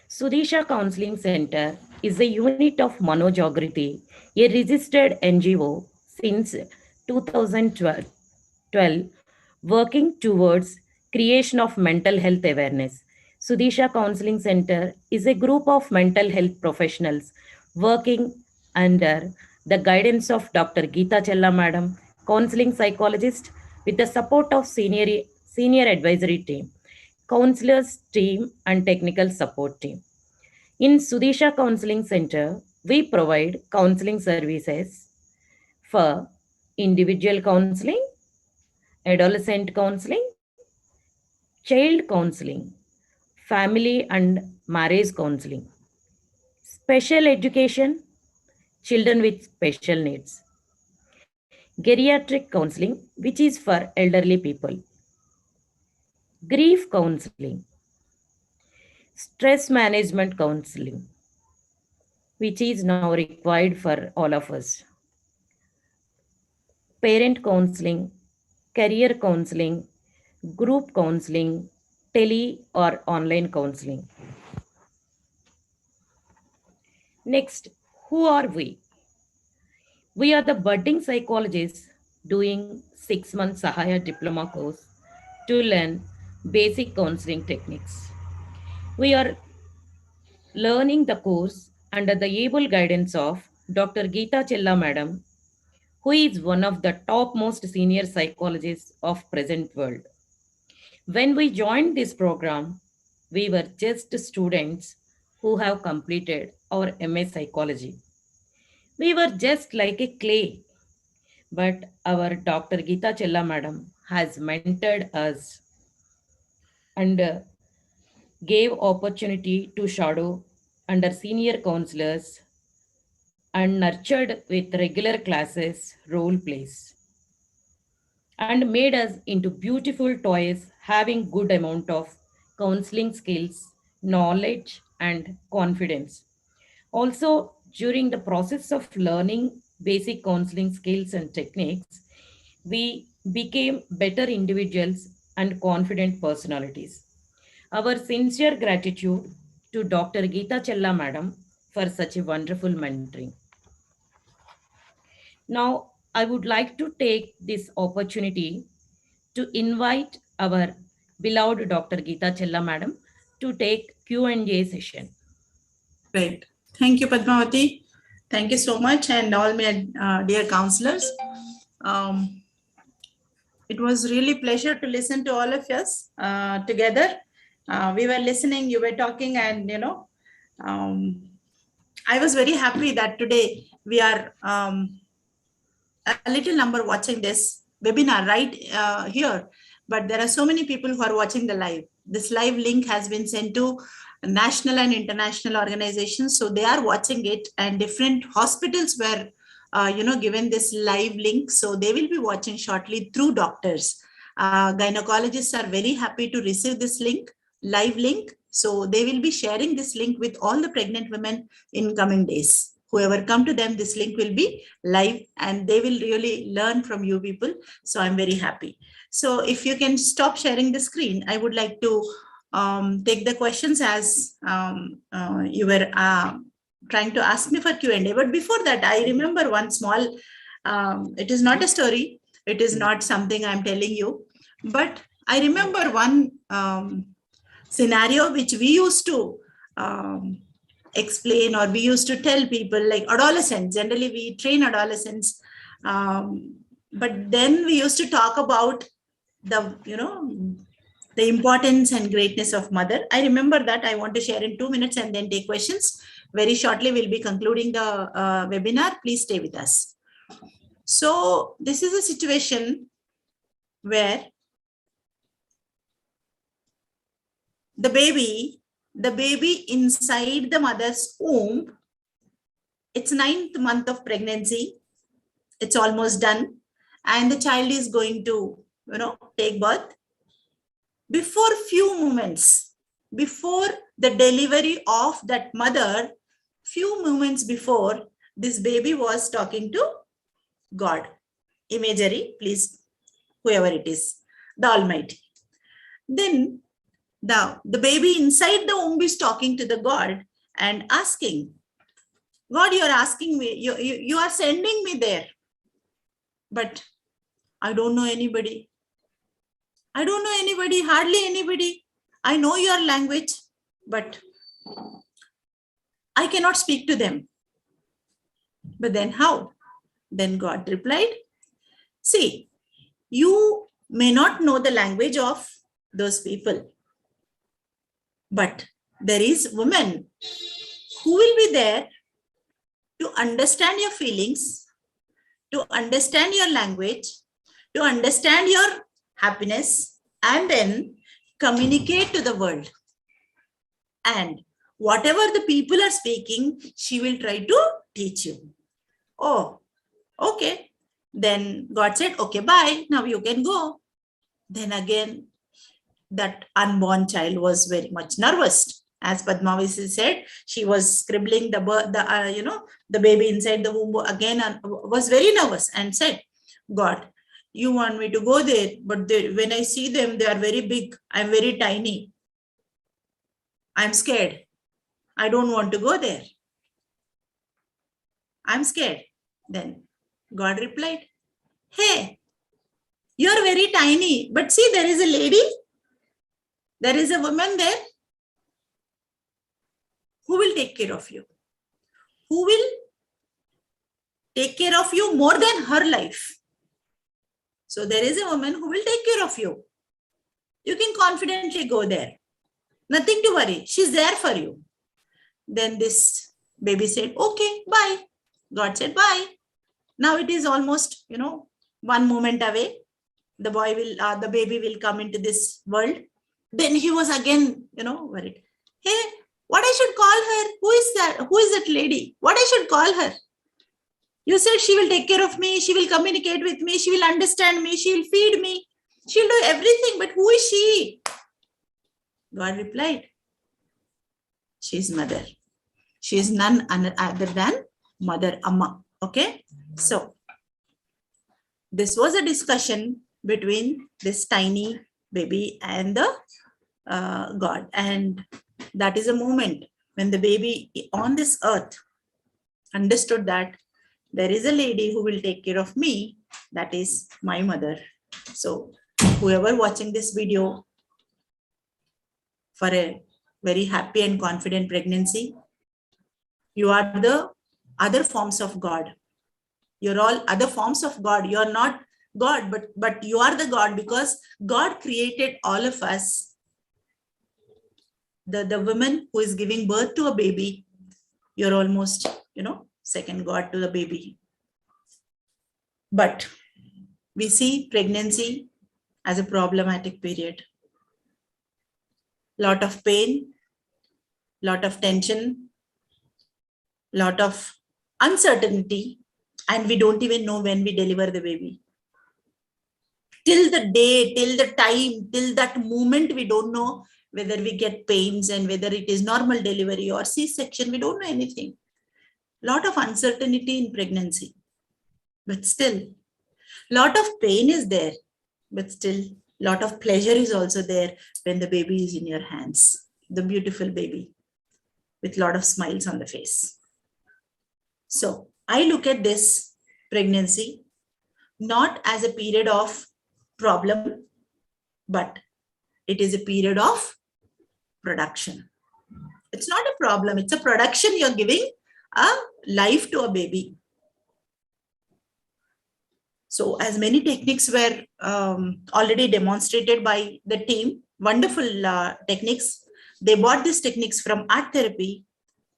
Sudisha Counseling Center is a unit of Manojagriti, a registered NGO since 2012, working towards creation of mental health awareness. Sudisha Counseling Center is a group of mental health professionals working under the guidance of Dr. Gita Chandler Madam, counseling psychologist, with the support of senior advisory team, counselors team, and technical support team. In Sudisha Counseling Center, we provide counseling services for individual counseling, adolescent counseling, child counseling, family and marriage counseling, special education, children with special needs, geriatric counseling, which is for elderly people, grief counseling, stress management counseling, which is now required for all of us, parent counseling, career counseling, group counseling, tele or online counseling. Next, who are we? We are the budding psychologists doing 6-month Sahaya diploma course to learn basic counseling techniques. We are learning the course under the able guidance of Dr. Gita Chandler Madam, who is one of the topmost senior psychologists of present world. When we joined this program, we were just students who have completed our MA Psychology. We were just like a clay, but our Dr. Gita Chandler Madam has mentored us and gave opportunity to shadow under senior counselors and nurtured with regular classes, role plays, and made us into beautiful toys having good amount of counseling skills, knowledge, and confidence. Also, during the process of learning basic counseling skills and techniques, we became better individuals and confident personalities. Our sincere gratitude to Dr. Gita Chandler Madam for such a wonderful mentoring. Now, I would like to take this opportunity to invite our beloved Dr. Gita Chandler Madam to take Q&A session. Great. Thank you, Padmavati. Thank you so much, and all my dear counselors. it was really pleasure to listen to all of us together. We were listening, you were talking, and I was very happy that today we are a little number watching this webinar right here, but there are so many people who are watching the live. This live link has been sent to national and international organizations, so they are watching it, and different hospitals were given this live link, so they will be watching shortly through doctors. Gynecologists are very happy to receive this link, live link, so they will be sharing this link with all the pregnant women in coming days. Whoever come to them, this link will be live and they will really learn from you people. So I'm very happy. So if you can stop sharing the screen, I would like to take the questions as you were trying to ask me for Q&A. But before that, I remember one small, it is not a story. It is not something I'm telling you, but I remember one scenario which we used to explain, or we used to tell people, like adolescents. Generally, we train adolescents, but then we used to talk about the importance and greatness of mother. I remember that. I want to share in 2 minutes and then take questions. Very shortly, we'll be concluding the webinar. Please stay with us. So this is a situation where the baby inside the mother's womb, it's 9th month of pregnancy. It's almost done. And the child is going to, take birth. Before few moments, before the delivery of that mother, few moments before, this baby was talking to God. Imagery, please, whoever it is, the Almighty. Then the baby inside the womb is talking to the God and asking, God, you're asking me, you are sending me there, but I don't know anybody. I don't know anybody, hardly anybody. I know your language, but I cannot speak to them. But then how? Then God replied, see, you may not know the language of those people, but there is woman who will be there to understand your feelings, to understand your language, to understand your happiness, and then communicate to the world. And whatever the people are speaking, she will try to teach you. Oh, okay. Then God said, okay, bye. Now you can go. Then again, that unborn child was very much nervous. As Padmavati said, she was scribbling the baby inside the womb again, and was very nervous and said, God, you want me to go there, but when I see them, they are very big. I'm very tiny. I'm scared. I don't want to go there. I'm scared. Then God replied, hey, you're very tiny, but see, there is a lady, there is a woman there who will take care of you, who will take care of you more than her life. So there is a woman who will take care of you. You can confidently go there. Nothing to worry. She's there for you. Then this baby said, okay, bye. God said, bye. Now it is almost, 1 moment away. The baby will come into this world. Then he was again, worried. Hey, what I should call her? Who is that? Who is that lady? What I should call her? You said she will take care of me. She will communicate with me. She will understand me. She will feed me. She'll do everything. But who is she? God replied, she is mother. She is none other than Mother Amma. Okay. So this was a discussion between this tiny baby and the God. And that is a moment when the baby on this earth understood that there is a lady who will take care of me. That is my mother. So whoever watching this video for a very happy and confident pregnancy, you are the other forms of God. You're all other forms of God. You're not God, but you are the God, because God created all of us. The woman who is giving birth to a baby, you're almost, second God to the baby. But we see pregnancy as a problematic period. Lot of pain, lot of tension, lot of uncertainty, and we don't even know when we deliver the baby. Till the day, till the time, till that moment, we don't know whether we get pains and whether it is normal delivery or C-section. We don't know anything. Lot of uncertainty in pregnancy, but still, lot of pain is there, but still, lot of pleasure is also there when the baby is in your hands, the beautiful baby with lot of smiles on the face. So I look at this pregnancy not as a period of problem, but it is a period of production. It's not a problem, it's a production. You're giving a life to a baby. So as many techniques were already demonstrated by the team, wonderful techniques. They bought these techniques from art therapy,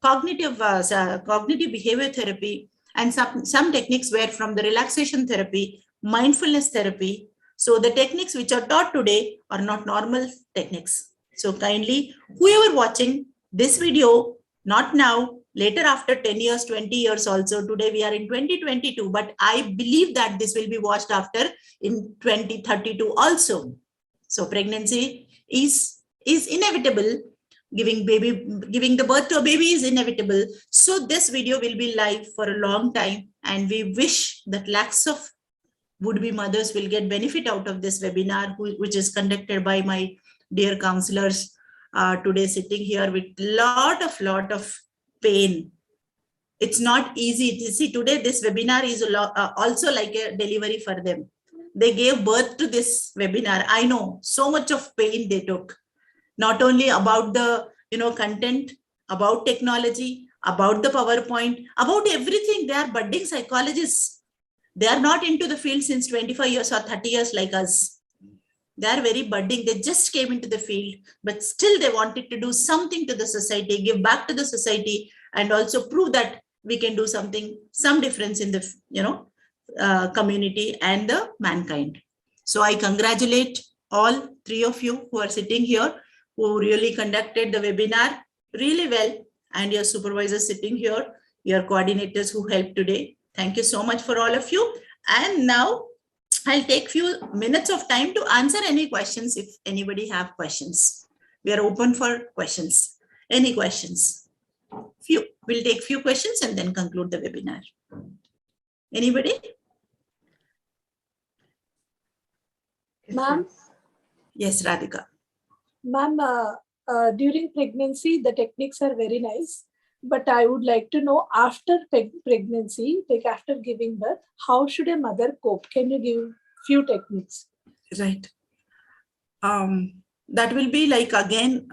cognitive behavior therapy, and some techniques were from the relaxation therapy, mindfulness therapy. So the techniques which are taught today are not normal techniques. So kindly, whoever watching this video, not now, later after 10 years, 20 years also, today we are in 2022, but I believe that this will be watched after in 2032 also. So pregnancy is inevitable. Giving the birth to a baby is inevitable. So this video will be live for a long time, and we wish that lakhs of would-be mothers will get benefit out of this webinar, which is conducted by my dear counselors today, sitting here with lot of pain. It's not easy. You see, today this webinar is also like a delivery for them. They gave birth to this webinar. I know so much of pain they took. Not only about the content, about technology, about the PowerPoint, about everything. They are budding psychologists. They are not into the field since 25 years or 30 years like us. They are very budding. They just came into the field, but still they wanted to do something to the society, give back to the society, and also prove that we can do something, some difference in the community and the mankind. So I congratulate all three of you who are sitting here, who really conducted the webinar really well, and your supervisors sitting here, your coordinators who helped today. Thank you so much for all of you. And now I'll take few minutes of time to answer any questions if anybody have questions. We are open for questions. Any questions? Few. We'll take few questions and then conclude the webinar. Anybody? Ma'am? Yes, Radhika. Ma'am, during pregnancy, the techniques are very nice. But I would like to know after pregnancy, like after giving birth, how should a mother cope? Can you give few techniques? Right. That will be like, again,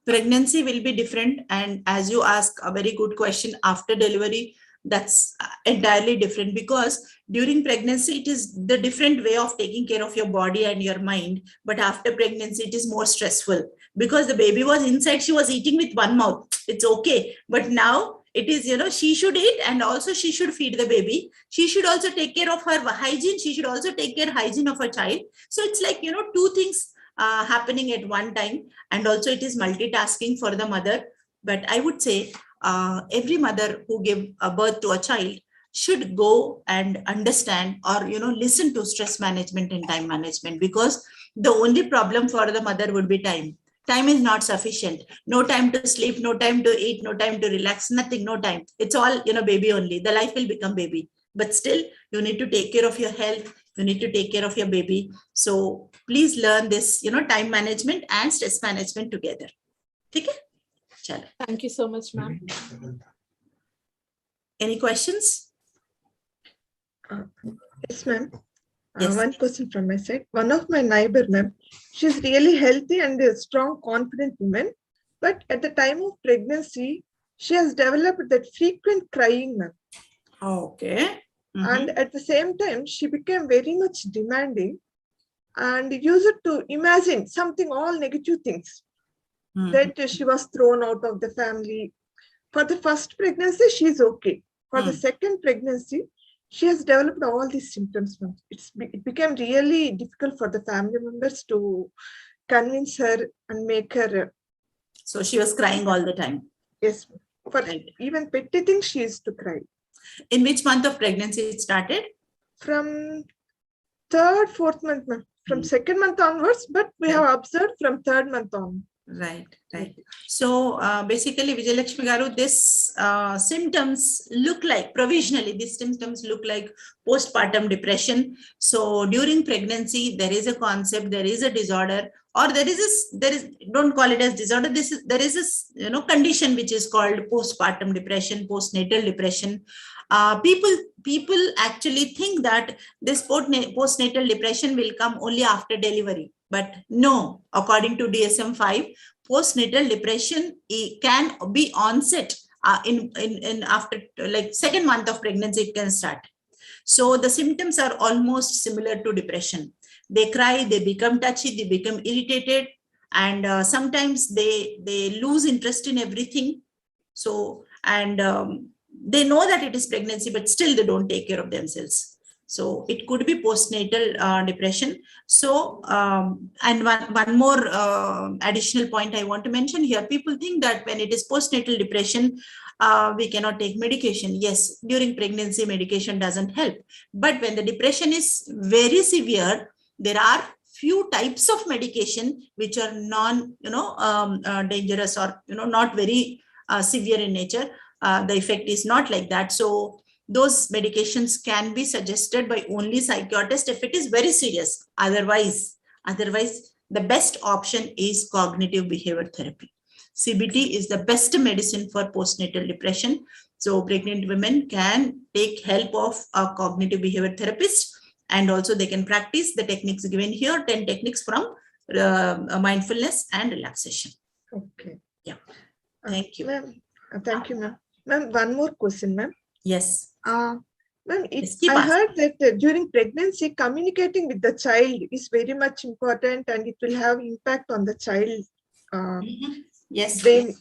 pregnancy will be different. And as you ask a very good question, after delivery, that's entirely different, because during pregnancy, it is the different way of taking care of your body and your mind. But after pregnancy, it is more stressful because the baby was inside, she was eating with one mouth. It's okay. But now it is, she should eat and also she should feed the baby. She should also take care of her hygiene. She should also take care of hygiene of her child. So it's like, two things happening at one time. And also it is multitasking for the mother. But I would say every mother who gives birth to a child should go and understand or, listen to stress management and time management, because the only problem for the mother would be time. Time is not sufficient. No time to sleep, no time to eat, no time to relax, nothing, no time. It's all, baby only. The life will become baby. But still, you need to take care of your health. You need to take care of your baby. So please learn this, time management and stress management together. Okay? Chalo. Thank you so much, ma'am. Any questions? Yes, ma'am. Yes. One question from my side. One of my neighbor, ma'am, she's really healthy and a strong, confident woman. But at the time of pregnancy, she has developed that frequent crying, ma'am. Okay. And at the same time, she became very much demanding and used to imagine something, all negative things, that she was thrown out of the family. For the first pregnancy, she is okay. For the second pregnancy, she has developed all these symptoms. It became really difficult for the family members to convince her and make her. So she was crying all the time. Yes, for even petty things, she used to cry. In which month of pregnancy it started? From third, fourth month, from second month onwards, but we have observed from third month on. Right. So basically, Vijayalakshmi Garu, this symptoms look like, provisionally, these symptoms look like postpartum depression. So during pregnancy, there is a concept, there is a disorder, or there is, don't call it as disorder. There is a condition which is called postpartum depression, postnatal depression. People actually think that this postnatal depression will come only after delivery. But no, according to DSM-5, postnatal depression can be onset in after like second month of pregnancy, it can start. So the symptoms are almost similar to depression. They cry, they become touchy, they become irritated, and sometimes they lose interest in everything. So, and they know that it is pregnancy, but still they don't take care of themselves. So it could be postnatal depression. So, and one more additional point I want to mention here. People think that when it is postnatal depression, we cannot take medication. Yes, during pregnancy, medication doesn't help. But when the depression is very severe, there are few types of medication which are dangerous or not very severe in nature. The effect is not like that. So those medications can be suggested by only psychiatrist if it is very serious. Otherwise, the best option is cognitive behavior therapy. CBT is the best medicine for postnatal depression. So pregnant women can take help of a cognitive behavior therapist, and also they can practice the techniques given here, 10 techniques from mindfulness and relaxation. Okay. Yeah. Thank you. Ma'am, thank you, ma'am. Ma'am, one more question, ma'am. Yes. Ma'am, I heard that during pregnancy, communicating with the child is very much important and it will have impact on the child. Yes. Brain.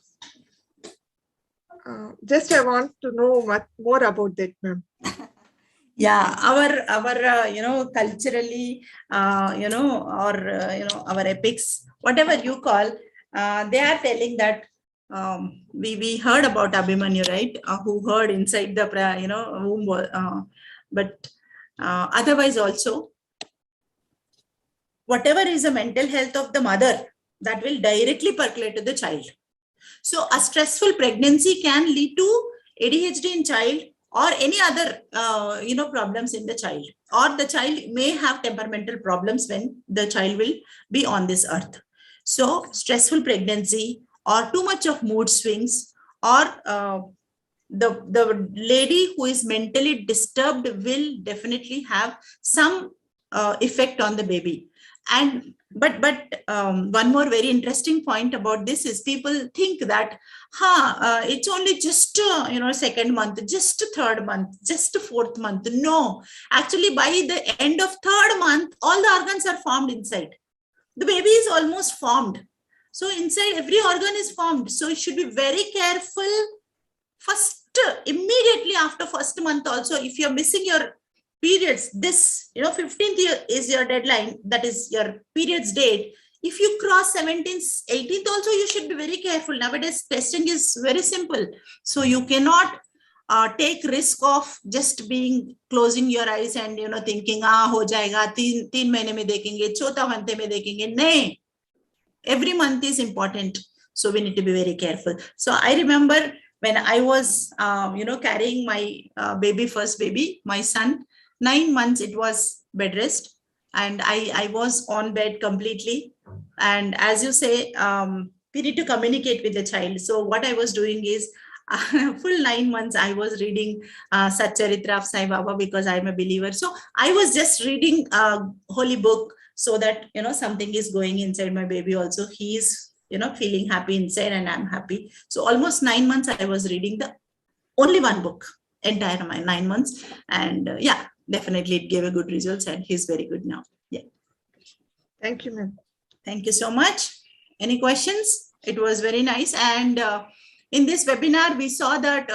Just I want to know much more about that, ma'am. Yeah, our culturally, our epics, whatever you call, they are telling that we heard about Abhimanyu, right? Who heard inside the womb, but otherwise also, whatever is the mental health of the mother, that will directly percolate to the child. So a stressful pregnancy can lead to ADHD in child, or any other problems in the child, or the child may have temperamental problems when the child will be on this earth. So stressful pregnancy, or too much of mood swings, or the lady who is mentally disturbed will definitely have some effect on the baby. And but one more very interesting point about this is people think that it's only just second month, just third month, just fourth month. No, actually by the end of third month, all the organs are formed inside. The baby is almost formed. So inside every organ is formed. So you should be very careful. First, immediately after first month also, if you're missing your periods, this 15th is your deadline, that is your periods date. If you cross 17th, 18th also, you should be very careful. Nowadays testing is very simple, so you cannot take risk of just being closing your eyes and thinking ho jayega, teen mahine mein dekhenge, chotha month mein dekhenge. Nahin, every month is important, so we need to be very careful. So I remember when I was carrying my first baby, my son, 9 months it was bed rest, and I was on bed completely. And as you say, we need to communicate with the child. So what I was doing is full 9 months I was reading Satcharitra of Sai Baba, because I'm a believer. So I was just reading a holy book, so that something is going inside my baby also. He is feeling happy inside and I'm happy. So almost 9 months I was reading the only one book. entire 9 months. And yeah, definitely it gave a good results and he's very good now. Yeah. Thank you, ma'am. Thank you so much. Any questions? It was very nice. And in this webinar, we saw that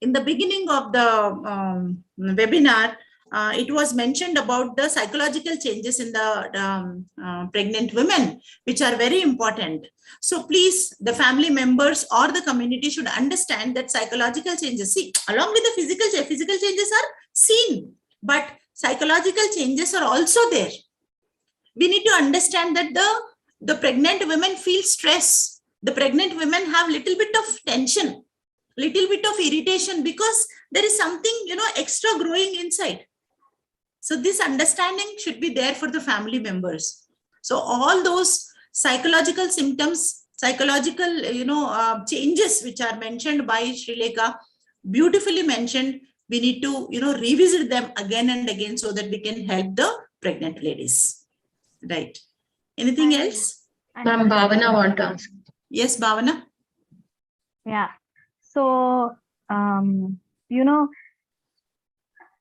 in the beginning of the webinar, it was mentioned about the psychological changes in the pregnant women, which are very important. So please, the family members or the community should understand that psychological changes, see, along with the physical changes are seen, but psychological changes are also there. We need to understand that the pregnant women feel stress. The pregnant women have little bit of tension, little bit of irritation, because there is something, extra growing inside. So this understanding should be there for the family members. So all those psychological symptoms, psychological, changes which are mentioned by Srilekha, beautifully mentioned, we need to, revisit them again and again so that we can help the pregnant ladies. Right. Anything else? Ma'am, Bhavana want to ask. Yes, Bhavana. Yeah. So,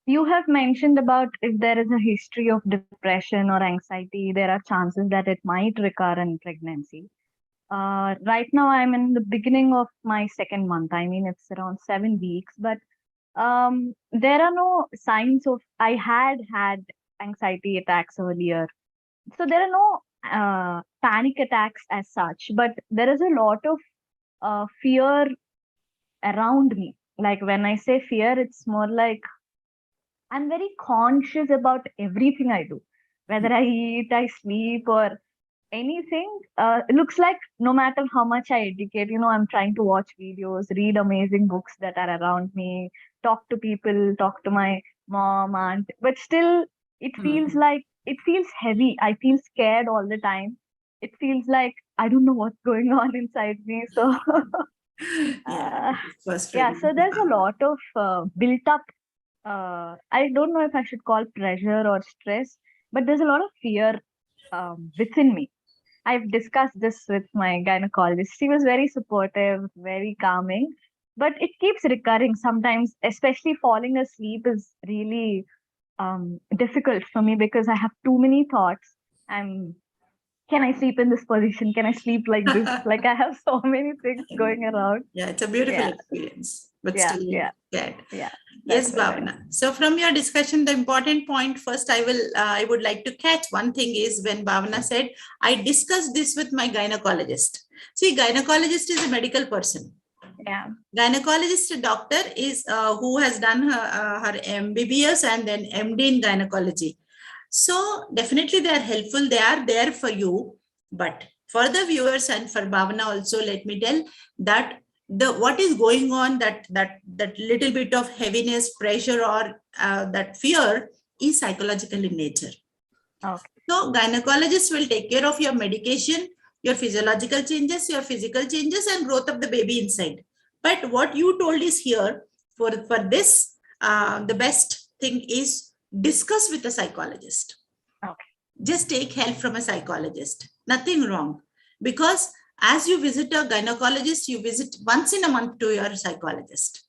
you have mentioned about if there is a history of depression or anxiety, there are chances that it might recur in pregnancy. Right now, I'm in the beginning of my second month. I mean, it's around 7 weeks, but there are no signs of, I had anxiety attacks earlier. So there are no panic attacks as such, but there is a lot of fear around me. Like when I say fear, it's more like I'm very conscious about everything I do, whether I eat, I sleep, or anything. It looks like no matter how much I educate, I'm trying to watch videos, read amazing books that are around me, talk to people, talk to my mom, aunt, but still it feels like it feels heavy. I feel scared all the time. It feels like I don't know what's going on inside me. So Yeah, so there's a lot of built up. I don't know if I should call pressure or stress, but there's a lot of fear within me. I've discussed this with my gynecologist. She was very supportive, very calming, but it keeps recurring sometimes, especially falling asleep is really difficult for me because I have too many thoughts. Can I sleep in this position? Can I sleep like this? Like I have so many things going around. Yeah, it's a beautiful experience, but still scared. Yeah. Yes, Bhavana. So from your discussion, the important point first, I would like to catch one thing is when Bhavana said, I discussed this with my gynecologist. See, gynecologist is a medical person. Yeah. Gynecologist, a doctor is who has done her MBBS and then MD in gynecology. So definitely they are helpful. They are there for you. But for the viewers and for Bhavana also, let me tell that what is going on, that little bit of heaviness, pressure, or that fear is psychological in nature. Okay. So gynecologist will take care of your medication, your physiological changes, your physical changes, and growth of the baby inside. But what you told is here for this, the best thing is discuss with a psychologist. Okay. Just take help from a psychologist. Nothing wrong. Because as you visit a gynecologist, you visit once in a month to your psychologist.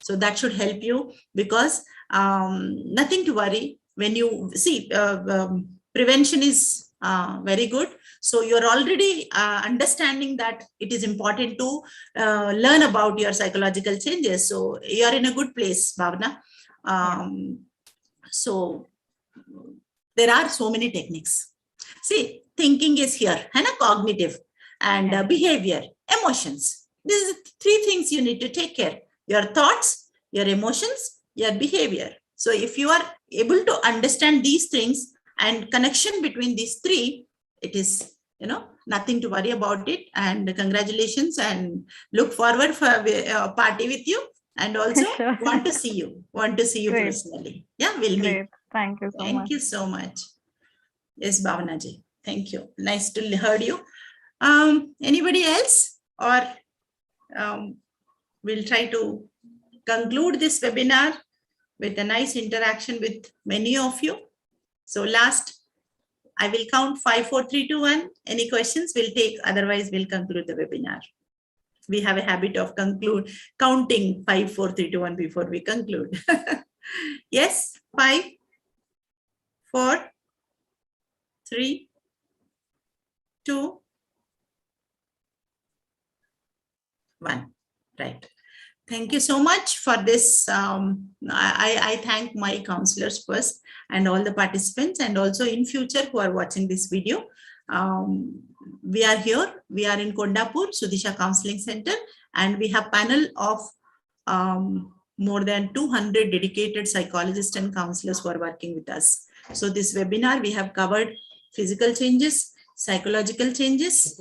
So that should help you because nothing to worry. When you see, prevention is very good. So you're already understanding that it is important to learn about your psychological changes. So you're in a good place, Bhavana. So there are so many techniques. See, thinking is here, and cognitive and behavior, emotions. These are 3 things you need to take care. Your thoughts, your emotions, your behavior. So if you are able to understand these things and connection between these 3, it is, nothing to worry about it. And congratulations and look forward for a party with you. And also want to see you Great. personally. Yeah, we'll meet. Thank you so much. Thank you so much. Yes, Bhavana ji. Thank you. Nice to hear you. Anybody else? Or we'll try to conclude this webinar with a nice interaction with many of you. So last, I will count 5, 4, 3, 2, 1. Any questions we'll take, otherwise we'll conclude the webinar. we have a habit of counting 5, 4, 3, 2, 1 before we conclude. Yes, 5, 4, 3, 2, 1. Right. Thank you so much for this. I thank my counselors first and all the participants, and also in future who are watching this video. We are here. We are in Kondapur, Sudisha Counseling Center, and we have panel of more than 200 dedicated psychologists and counselors who are working with us. So this webinar, we have covered physical changes, psychological changes,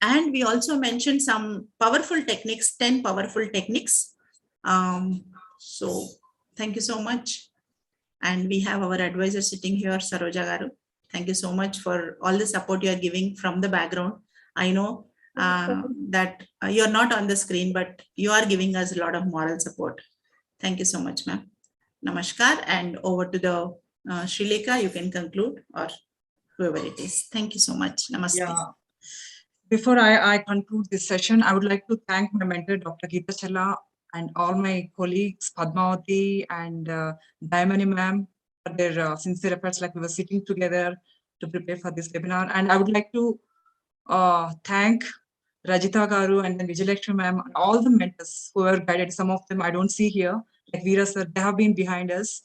and we also mentioned some powerful techniques, 10 powerful techniques. So thank you so much. And we have our advisor sitting here, Saroja Garu. Thank you so much for all the support you are giving from the background. I know that you're not on the screen, but you are giving us a lot of moral support. Thank you so much, ma'am. Namaskar, and over to the Srilekha, you can conclude, or whoever it is. Thank you so much. Namaste. Yeah. Before I conclude this session, I would like to thank my mentor, Dr. Gita Chandler, and all my colleagues, Padmavati and Dayamani ma'am, for their sincere efforts. Like we were sitting together to prepare for this webinar. And I would like to thank Rajita Garu and then Vijayalakshmi ma'am, and all the mentors who were guided. Some of them I don't see here, like Veera sir, they have been behind us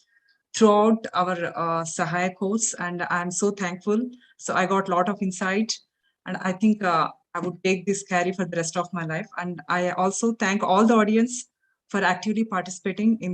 throughout our Sahaya course, and I'm so thankful. So I got a lot of insight, and I think I would take this carry for the rest of my life. And I also thank all the audience for actively participating in